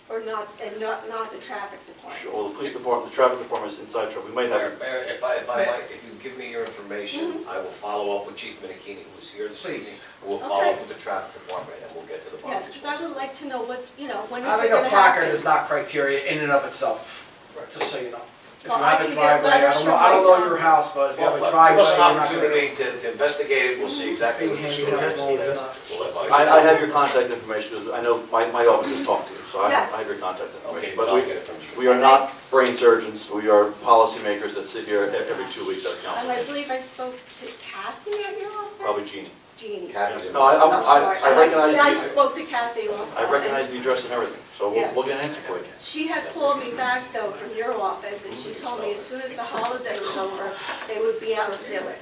M: Or not, and not the traffic department?
A: Sure, well, the police department, the traffic department is inside trouble. We might have,
E: Mayor, if I might, if you give me your information, I will follow up with Chief Minikini, who's here this evening.
J: Please.
E: And we'll follow up with the traffic department, and we'll get to the bottom.
M: Yes, because I would like to know what's, when is it
J: Having
M: going
J: a
M: to
J: placard
M: happen?
J: is not criteria in and of itself, just so you know. If you
M: Well, I
J: have a
M: can get
J: driveway,
M: letters from
J: I don't
M: my
J: know your
M: job.
J: house, but if you have
E: Well,
J: a driveway,
E: give us an
J: you're not gonna...
E: opportunity to investigate it, we'll see exactly what the story is. We'll advise you.
A: I have your contact information, because I know my office has talked to you, so I
M: Yes.
A: have your contact
E: Okay,
A: information.
E: but
A: But
E: I'll get it from you.
A: we are not brain surgeons. We are policymakers that sit here every 2 weeks at
M: And I
A: council.
M: believe I spoke to Kathy at your office?
A: Probably Jeannie.
M: Jeannie.
E: Kathy,
A: No, I recognize
M: I
A: you.
M: spoke to Kathy also.
A: I recognize the address and everything, so
M: Yeah.
A: we'll get an answer for you.
M: She had called me back though from your office, and she told me as soon as the holiday was over, they would be out to do it.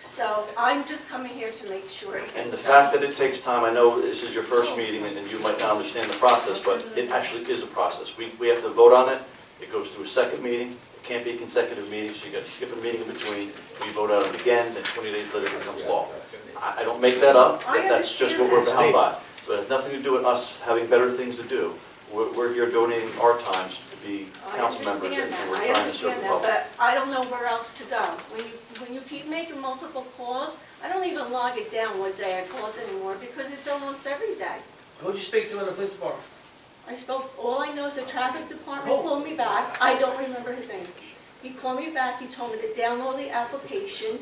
M: So I'm just coming here to make sure it
A: And
M: gets
A: the
M: done.
A: fact that it takes time, I know this is your first meeting and you might not understand the process, but it actually is a process. We have to vote on it, it goes to a second meeting, it can't be a consecutive meeting, so you got to skip a meeting in between. We vote on it again, then 20 days later it becomes law. I don't make that up,
M: I
A: that's just what we're
M: understand
A: bound by. But it has nothing to do with us having better things to do. we're here donating our times to be
M: I
A: council members,
M: understand
A: and
M: that,
A: we're
M: I
A: trying to serve
M: understand
A: the
M: that,
A: public.
M: but I don't know where else to go. When you keep making multiple calls, I don't even log it down what day I called anymore, because it's almost every day.
J: Who'd you speak to in the police department?
M: I spoke, all I know is the traffic department called me back, I don't remember his name. He called me back, he told me to download the application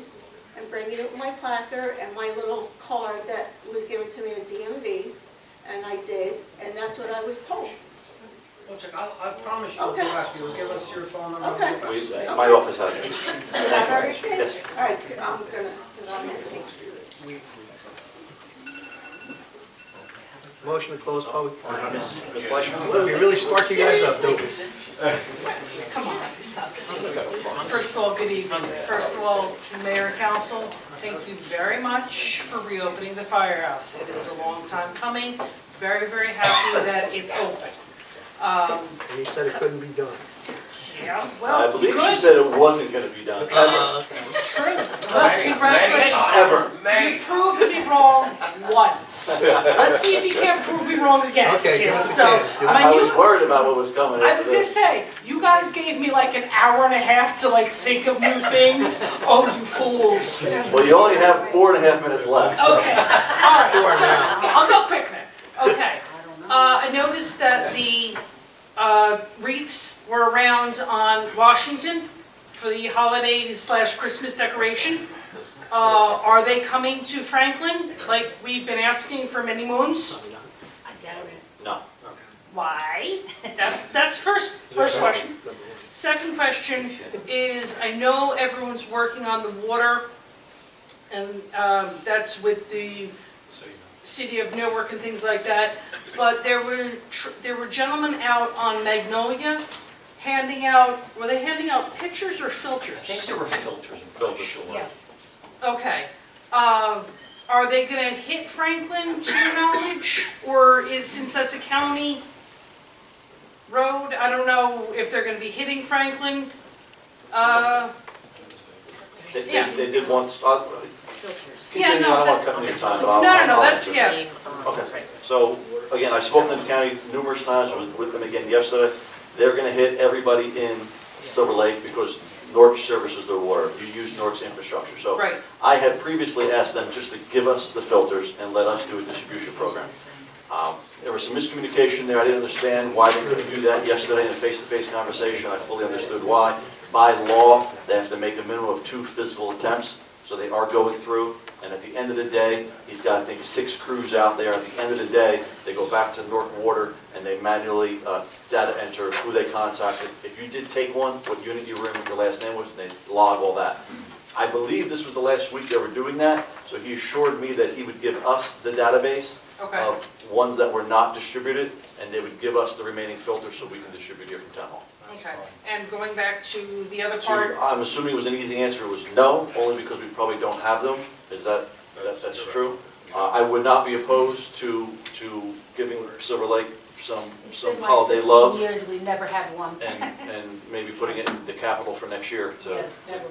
M: and bring it with my placard and my little card that was given to me at DMV, and I did, and that's what I was told.
J: Well, Chuck, I promise you, we'll
M: Okay.
J: get back to you, give us your phone number.
M: Okay.
A: My office has it.
M: Is that everything?
A: Yes.
M: All right, I'm gonna, because I'm in.
H: Motion to close public.
A: Ms. Fleischman?
H: Look, we really spark you guys up, don't we?
B: Come on, stop. First of all, good evening. First of all, to Mayor and Council, thank you very much for reopening the firehouse. It is a long time coming. Very, very happy that it's open.
H: And you said it couldn't be done.
B: Yeah,
A: I
B: well,
A: believe she
B: good,
A: said it wasn't going to be done.
B: true. Well, congratulations.
A: Ever.
B: You proved me wrong once. Let's see if you can't prove me wrong again.
H: Okay, give us a
B: So,
H: chance. Give us-
B: when
A: I
B: you-
A: was worried about what was coming.
B: I was gonna say, you guys gave me like an hour and a half to like think of new things. Oh, you fools.
A: Well, you only have 4.5 minutes left.
B: Okay, all right,
H: Four
B: so,
H: now.
B: I'll go quick then. Okay. I noticed that the wreaths were around on Washington for the holiday/Christmas decoration. Are they coming to Franklin, like we've been asking for many moons?
A: No.
B: Why? That's first question. Second question is, I know everyone's working on the water, and that's with the city of Newark and things like that, but there were gentlemen out on Magnolia were they handing out pictures or filters?
A: I think there were filters and filters.
D: Yes.
B: Okay. Are they gonna hit Franklin, to your knowledge? Or since that's a county road, I don't know if they're gonna be hitting Franklin.
A: They did once,
B: Yeah,
A: continue,
B: no,
A: I don't want to cut any time, but I'll.
B: No,
A: I'll
B: that's,
A: answer.
B: yeah.
A: Okay, so, again, I've spoken to the county numerous times, I was with them again yesterday. They're gonna hit everybody in Silver Lake because Newark services their water. You use Newark's infrastructure. So
B: Right.
A: I had previously asked them just to give us the filters and let us do a distribution program. There was some miscommunication there. I didn't understand why they couldn't do that yesterday in a face-to-face conversation. I fully understood why. By law, they have to make a minimum of 2 physical attempts, so they are going through. And at the end of the day, he's got, I think, 6 crews out there. At the end of the day, they go back to Newark Water and they manually data enter who they contacted. If you did take one, what unit you were in, what your last name was, and they log all that. I believe this was the last week they were doing that, so he assured me that he would give us the database
B: Okay.
A: of ones that were not distributed, and they would give us the remaining filters so we can distribute here from Town Hall.
B: Okay, and going back to the other
A: So
B: part,
A: I'm assuming it was an easy answer, it was no, only because we probably don't have them. Is that's true? I would not be opposed to giving Silver Lake some
D: Been like
A: holiday
D: 15
A: love
D: years, we've never had one.
A: and maybe putting it in the capital for next year to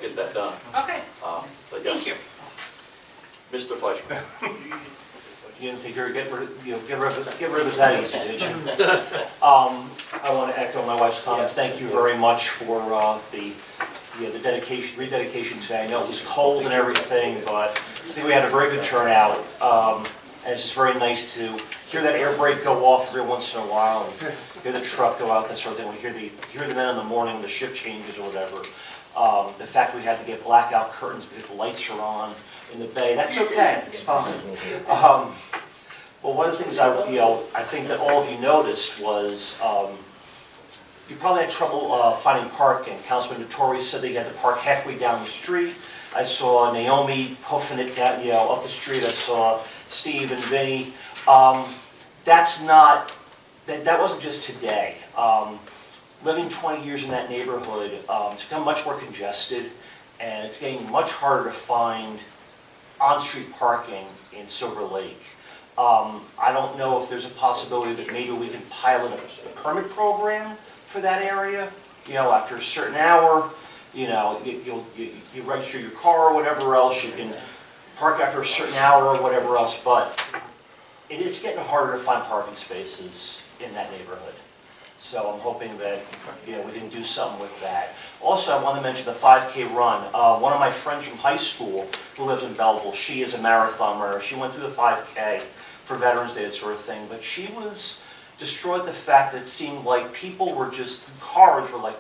A: get that done.
B: okay,
A: But
B: thank
A: yes,
B: you.
A: Mr. Fleischman.
N: You didn't figure, get rid of that easy, did you? I want to echo my wife's comments. Thank you very much for the rededication today. I know it was cold and everything, but I think we had a very good turnout. And it's just very nice to hear that air brake go off every once in a while, and hear the truck go out, that sort of thing. We hear the men in the morning when the shift changes or whatever. The fact we had to get blackout curtains because the lights are on in the bay, that's okay, it's fine. Well, one of the things I think that all of you noticed was you probably had trouble finding parking. Councilman Notori said that he had to park halfway down the street. I saw Naomi puffing it down, up the street. I saw Steve and Vinny. That wasn't just today. Living 20 years in that neighborhood, it's become much more congested, and it's getting much harder to find on-street parking in Silver Lake. I don't know if there's a possibility that maybe we can pilot a permit program for that area. After a certain hour, you register your car or whatever else. You can park after a certain hour or whatever else. But it's getting harder to find parking spaces in that neighborhood. So I'm hoping that, we can do something with that. Also, I want to mention the 5K run. One of my friends from high school who lives in Belleville, she is a marathon runner. She went through the 5K for Veterans Day, that sort of thing, but she was distraught at the fact that it seemed like people were cars were like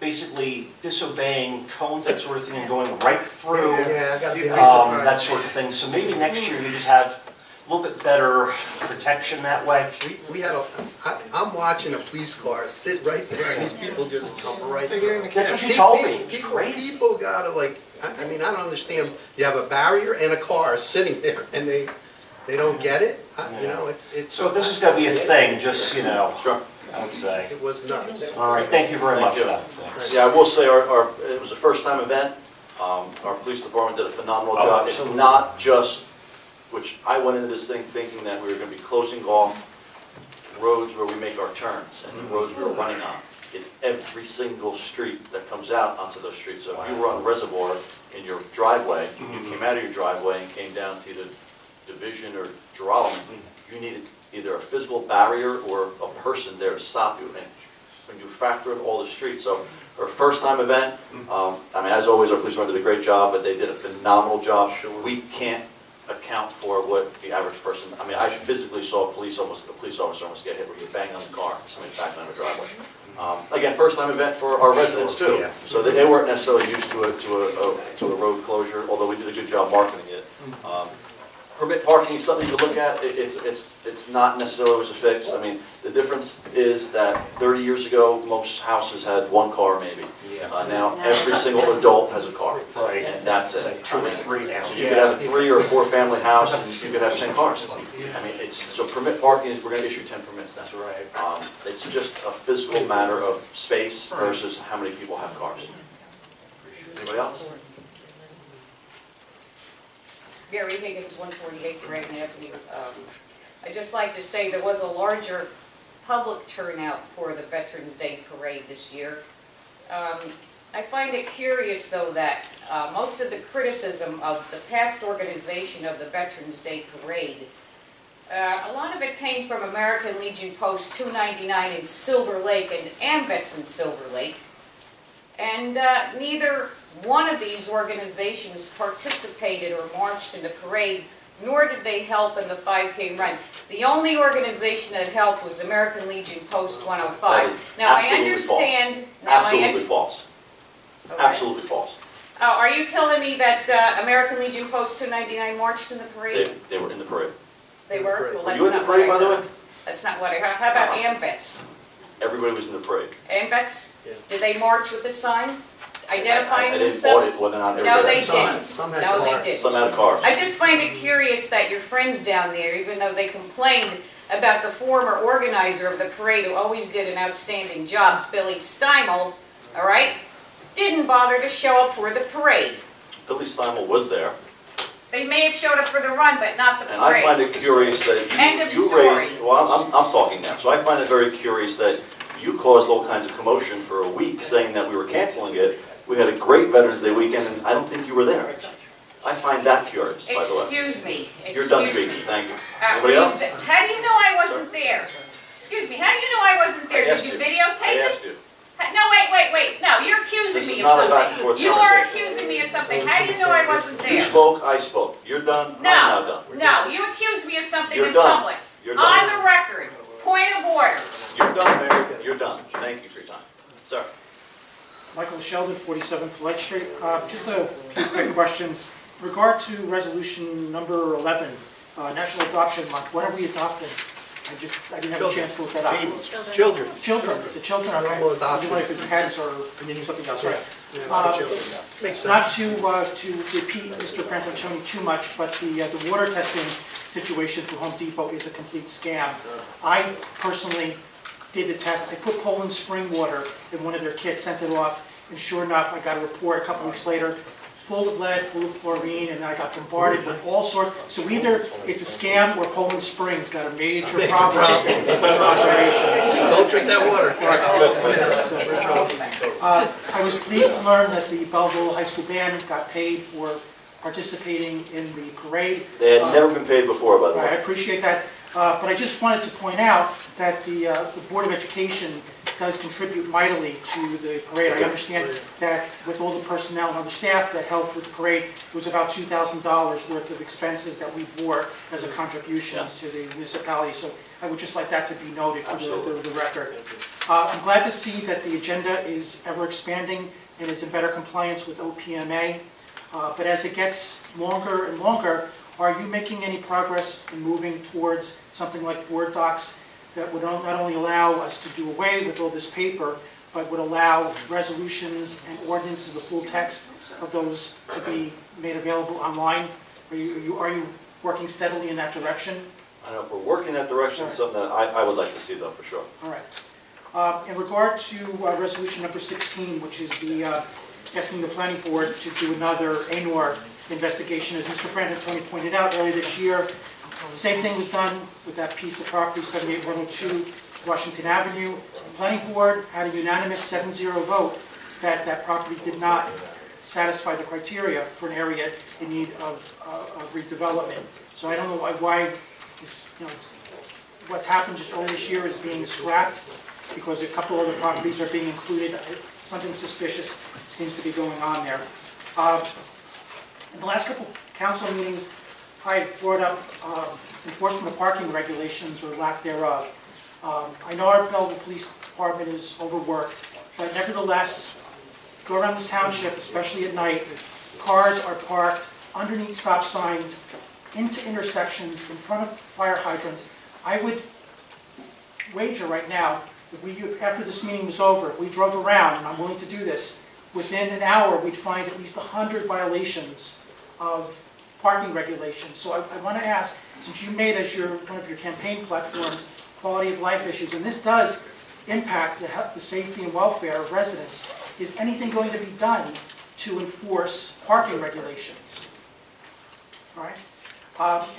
N: basically disobeying cones, that sort of thing, and going right through,
H: Yeah, I gotta be honest.
N: that sort of thing. So maybe next year you just have a little bit better protection that way.
H: We had I'm watching a police car sit right there, and these people just come right through.
N: That's what she told me. It's
H: People,
N: crazy.
H: people gotta I mean, I don't understand, you have a barrier and a car sitting there, and they don't get it? You know, it's.
N: So this is gonna be a thing, just,
A: Sure.
N: I would say.
H: It was nuts.
N: All right, thank you very much
A: Thank
N: for
A: you.
N: that. Thanks.
A: Yeah, I will say, it was a first-time event. Our police department did a phenomenal
N: Oh,
A: job. It's
N: absolutely.
A: not just, which I went into this thing thinking that we were gonna be closing off roads where we make our turns and the roads we were running on. It's every single street that comes out onto those streets. So if you were on Reservoir in your driveway, you came out of your driveway and came down to either Division or Geralman, you needed either a physical barrier or a person there to stop you. And when you factor in all the streets, so our first-time event, as always, our police did a great job, but they did a phenomenal job. We can't account for what the average person, I physically saw a police officer almost get hit where you bang on the car, somebody back on the driveway. Again, first-time event for our residents too,
N: Yeah.
A: so they weren't necessarily used to a road closure, although we did a good job marketing it. Permit parking is something to look at. It's not necessarily always a fix. The difference is that 30 years ago, most houses had one car maybe. Now, every single adult has a car.
N: Right.
A: And that's it.
N: Like 2 or 3 now.
A: So you could have a 3 or 4 family house, and you could have 10 cars. So permit parking is, we're gonna issue 10 permits. That's right. It's just a physical matter of space versus how many people have cars. Anybody else?
O: Gary Higgins, 148 Reagan Avenue. I'd just like to say there was a larger public turnout for the Veterans Day Parade this year. I find it curious, though, that most of the criticism of the past organization of the Veterans Day Parade, a lot of it came from American Legion Post 299 in Silver Lake and AMVETS in Silver Lake. And neither one of these organizations participated or marched in the parade, nor did they help in the 5K run. The only organization that helped was American Legion Post 105. Now, I understand...
A: Absolutely false.
O: Okay.
A: Absolutely false.
O: Are you telling me that American Legion Post 299 marched in the parade?
A: They were in the parade.
O: They were? Well,
A: Were
O: that's
A: you in the
O: not what
A: parade,
O: I
A: by the way?
O: heard. That's not what I heard. How about AMVETS?
A: Everybody was in the parade.
O: AMVETS?
H: Yeah.
O: Did they march with a sign identifying
A: I didn't
O: themselves?
A: audit whether or not they were
O: No,
A: there.
O: they didn't.
H: Some had
O: No, they
H: cars.
O: didn't.
A: Some had cars.
O: I just find it curious that your friends down there, even though they complained about the former organizer of the parade, who always did an outstanding job, Billy Steimel, all right, didn't bother to show up for the parade.
A: Billy Steimel was there,
O: They may have showed up for the run, but not the
A: and I find
O: parade.
A: it curious that
O: End of
A: you
O: story.
A: raised, well, I'm talking now, so I find it very curious that you caused all kinds of commotion for a week saying that we were canceling it. We had a great Veterans Day weekend, and I don't think you were there. I find that curious, by the way.
O: Excuse me,
A: You're done
O: excuse
A: speaking,
O: me.
A: thank you. Anybody else?
O: How do you know I wasn't there? Excuse me, how do you know I wasn't there?
A: I
O: Did
A: asked
O: you
A: you.
O: videotape
A: I
O: it?
A: asked you.
O: No, wait, no, you're accusing
A: This
O: me
A: is
O: of
A: not a back and
O: something.
A: forth
O: You are
A: conversation.
O: accusing me of something. How do you know I wasn't
A: You
O: there?
A: spoke, I spoke. You're done, I'm now done.
O: No, you accused me of something
A: You're
O: in
A: done.
O: public.
A: You're
O: On
A: done.
O: the record, point of order.
A: You're done, Mayor, you're done. Thank you for your time. Sir?
P: Michael Sheldon, 47 Floyd Street. Just a few quick questions. In regard to resolution number 11, National Adoption Month, when are we adopting? I didn't have a chance to look that up.
H: Babies, children.
P: Children, is it children? Okay.
H: Normal adoption.
P: Like if it's pets or something else, right?
H: Yeah, it's for children. Makes sense.
P: Not to repeat Mr. Frantantoni too much, but the water testing situation through Home Depot is a complete scam. I personally did the test. I put Poland spring water in one of their kits, sent it off, and sure enough, I got a report a couple weeks later, full of lead, full of chlorine, and then I got bombarded with all sorts. So either it's a scam or Poland Springs got a major problem with their operation.
H: Don't drink that water.
P: I was pleased to learn that the Belleville High School band got paid for participating in the parade.
A: They had never been paid before, by the
P: Right, I
A: way.
P: appreciate that, but I just wanted to point out that the Board of Education does contribute mightily to the parade. I understand that with all the personnel and other staff that helped with the parade, it was about $2,000 worth of expenses that we bore as a contribution
A: Yes.
P: to the municipality, so I would just like that to be noted for
A: Absolutely.
P: the record. I'm glad to see that the agenda is ever expanding and is in better compliance with OPMA, but as it gets longer and longer, are you making any progress in moving towards something like board docs that would not only allow us to do away with all this paper, but would allow resolutions and ordinances, the full text of those to be made available online? Are you working steadily in that direction?
A: I know, we're working in that direction, it's something that I would like to see though, for sure.
P: All right. In regard to resolution number 16, which is the asking the planning board to do another ANOR investigation, as Mr. Frantantoni pointed out earlier this year, same thing was done with that piece of property, 78102 Washington Avenue. The planning board had a unanimous 7-0 vote that that property did not satisfy the criteria for an area in need of redevelopment. So I don't know why this, what's happened just earlier this year is being scrapped because a couple other properties are being included. Something suspicious seems to be going on there. In the last couple council meetings, I brought up enforcement of parking regulations or lack thereof. I know our Belleville Police Department is overworked, but nevertheless, go around this township, especially at night, cars are parked underneath stop signs, into intersections, in front of fire hydrants. I would wager right now, if after this meeting was over, if we drove around, and I'm willing to do this, within an hour, we'd find at least 100 violations of parking regulations. So I want to ask, since you made as one of your campaign platforms, quality of life issues, and this does impact the safety and welfare of residents, is anything going to be done to enforce parking regulations? All right.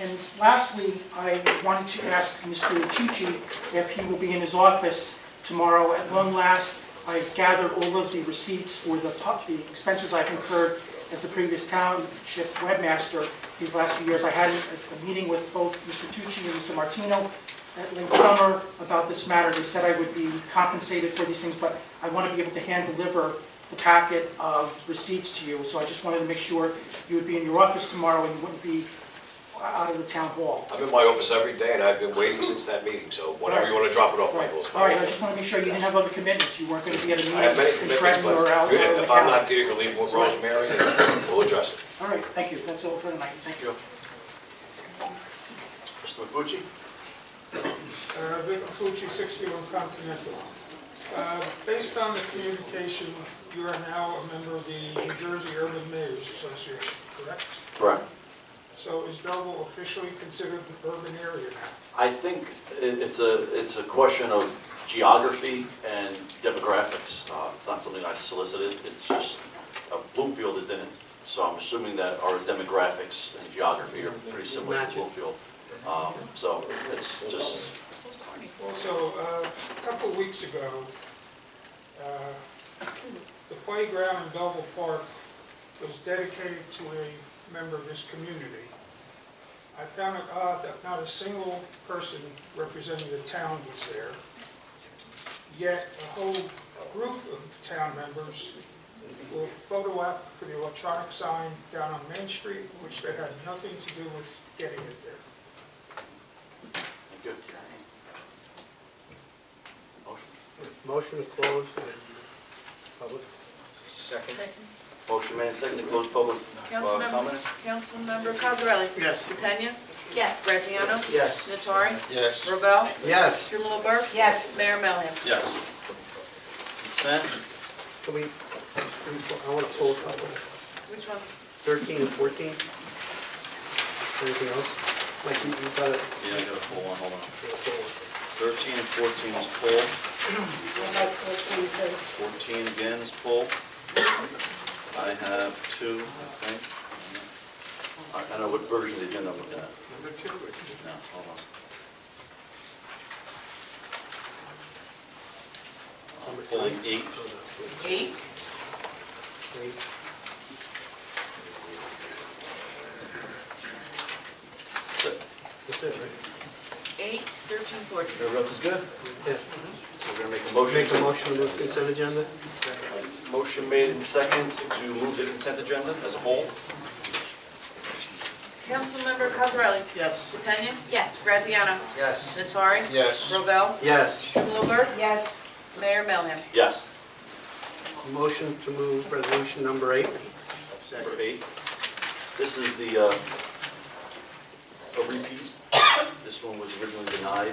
P: And lastly, I wanted to ask Mr. Tucci if he will be in his office tomorrow. At long last, I've gathered all of the receipts for the expenses I've incurred as the previous township webmaster these last few years. I had a meeting with both Mr. Tucci and Mr. Martino at late summer about this matter. They said I would be compensated for these things, but I want to be able to hand deliver the packet of receipts to you. So I just wanted to make sure you would be in your office tomorrow and you wouldn't be out of the town hall.
E: I'm in my office every day, and I've been waiting since that meeting, so whenever you want to drop it off, Michael, it's
P: All right,
E: fine.
P: I just want to make sure you didn't have other commitments. You weren't going to be at a
E: I have many
P: meeting in
E: commitments,
P: Trenton or out
E: but
P: in the
E: if I'm
P: county.
E: not there, you can leave with Rosemary, and we'll address it.
P: All right, thank you. That's all for tonight. Thank you.
A: Mr. Mafucci?
K: Vic Fucci, 61 Continental. Based on the communication, you are now a member of the New Jersey Urban Mayors Association, correct?
A: Correct.
K: So is Belleville officially considered an urban area now?
A: I think it's a question of geography and demographics. It's not something I solicited, it's just, Bloomfield is in it, so I'm assuming that our demographics and geography are pretty similar to
H: Matching.
A: Bloomfield. So it's just,
K: Also, a couple of weeks ago, the playground in Belleville Park was dedicated to a member of this community. I found it odd that not a single person representing the town was there, yet a whole group of town members will photo op for the electronic sign down on Main Street, which they had nothing to do with getting it there.
A: thank you. Motion?
H: Motion to close and public.
C: Second.
A: Motion made and seconded to close public comment?
B: Councilmember Cosarelli?
H: Yes.
B: DePena?
F: Yes.
B: Graziano?
H: Yes.
B: Nattari?
C: Yes.
B: Robel?
H: Yes.
B: Strumelob Burke?
D: Yes.
B: Mayor Melham?
A: Yes. Consent?
H: Can we, I want to pull a couple,
B: Which one?
H: 13 and 14. Anything else? Mike, you got it.
A: Yeah, I gotta pull one, hold on. 13 and 14 is pull.
D: I'd like 14 too.
A: 14 again is pull. I have 2, I think. I know what version of the agenda I'm looking at.
I: Number 2.
A: No, hold on. I'm pulling 8.
B: 8? and thoughts?
A: Everyone else is good?
H: Yeah.
A: So we're gonna make a motion.
H: Make a motion to move consent agenda?
A: Motion made and second to move the consent agenda as a whole.
B: Councilmember Cosarelli?
G: Yes.
B: DePena?
F: Yes.
B: Graziano?
G: Yes.
B: Nattari?
C: Yes.
B: Robel?
H: Yes.
B: Strumelberg?
D: Yes.
B: Mayor Melham?
A: Yes.
H: Motion to move resolution number 8?
A: Number 8. This is a repeat. This one was originally denied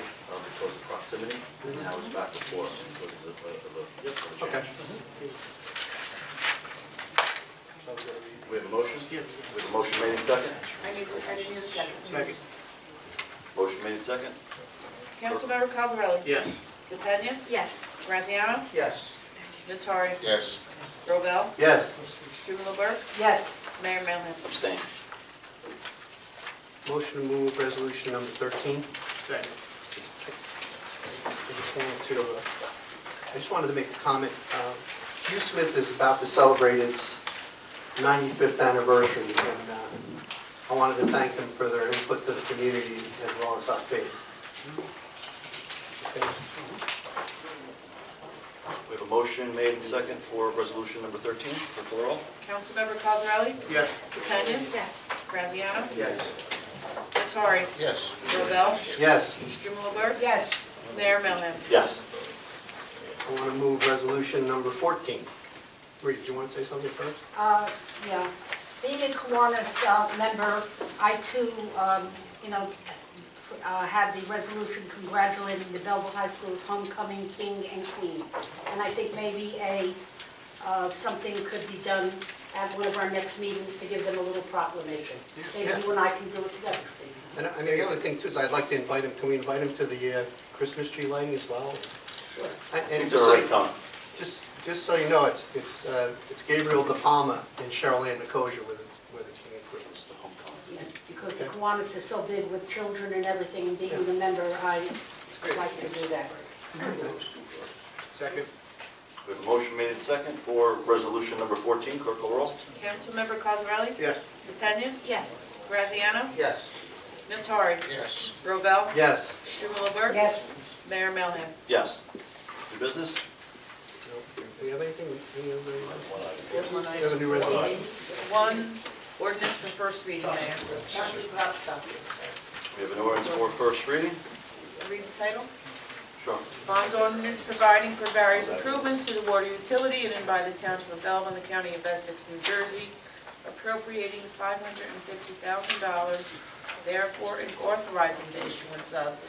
A: because of proximity, and now it's back before us because of the
H: Okay.
A: change. We have a motion? We have a motion made and second?
B: I didn't hear the second.
G: Second.
A: Motion made and second?
B: Councilmember Cosarelli?
G: Yes.
B: DePena?
F: Yes.
B: Graziano?
G: Yes.
B: Nattari?
C: Yes.
B: Robel?
H: Yes.
B: Strumelberg?
D: Yes.
B: Mayor Melham?
A: Abstain.
H: Motion to move resolution number 13?
G: Second.
H: I just wanted to make a comment. Hugh Smith is about to celebrate its 95th anniversary, and I wanted to thank them for their input to the community as well as our faith. Okay.
A: We have a motion made and second for resolution number 13. Clerk call the roll.
B: Councilmember Cosarelli?
G: Yes.
B: DePena?
F: Yes.
B: Graziano?
G: Yes.
B: Nattari?
C: Yes.
B: Robel?
H: Yes.
B: Strumelberg?
D: Yes.
B: Mayor Melham?
A: Yes.
H: I want to move resolution number 14. Rita, do you want to say something first?
D: Yeah. Being a Kiwanis member, I too, had the resolution congratulating the Belleville High School's homecoming king and queen. And I think maybe something could be done at one of our next meetings to give them a little proclamation. Maybe
H: Yeah.
D: you and I can do it together, Steve.
H: And the other thing too is I'd like to invite him, can we invite him to the Christmas tree lighting as well?
A: Sure.
H: And
A: They're already coming.
H: just so you know, it's Gabriel De Palma and Cheryl Ann Nicosia with a team of crews.
A: The homecoming.
D: Yeah, because the Kiwanis is so big with children and everything, and being a member, I'd like to do that.
G: Second.
A: We have a motion made and second for resolution number 14. Clerk call the roll.
B: Councilmember Cosarelli?
G: Yes.
B: DePena?
F: Yes.
B: Graziano?
G: Yes.
B: Nattari?
C: Yes.
B: Robel?
H: Yes.
B: Strumelberg?
D: Yes.
B: Mayor Melham?
A: Yes. New business?
H: Do we have anything, any other?
B: One
H: We have a new resolution?
B: One ordinance for first reading, Mayor.
A: We have an ordinance for first reading.
B: Read the title.
A: Sure.
B: Bond ordinance providing for various improvements to the water utility and in by the township of Belleville in the county of Essex, New Jersey, appropriating $550,000, therefore and authorizing the issuance of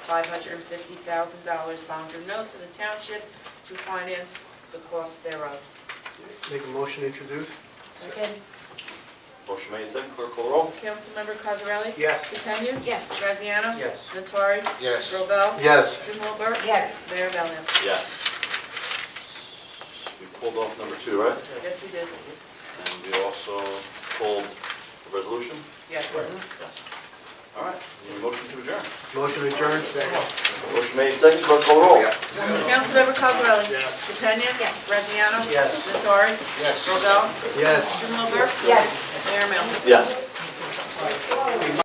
B: $550,000 bond or note to the township to finance the cost thereof.
H: Make a motion to introduce?
D: Second?
A: Motion made and second. Clerk call the roll.
B: Councilmember Cosarelli?
G: Yes.
B: DePena?
F: Yes.
B: Graziano?
G: Yes.
B: Nattari?
C: Yes.
B: Robel?
H: Yes.
B: Strumelberg?
D: Yes.
B: Mayor Melham?
A: Yes. We pulled off number 2, right?
B: Yes, we did.
A: And we also pulled the resolution?
B: Yes.
A: Yes. All right. Need a motion to adjourn.
H: Motion adjourned? Second.
A: Motion made and second. Clerk call the roll.
B: Councilmember Cosarelli?
G: Yes.
B: DePena?
F: Yes.
B: Graziano?
G: Yes.
B: Nattari?
C: Yes.
B: Robel?
H: Yes.
B: Strumelberg?
D: Yes.
B: Mayor Melham?
A: Yes.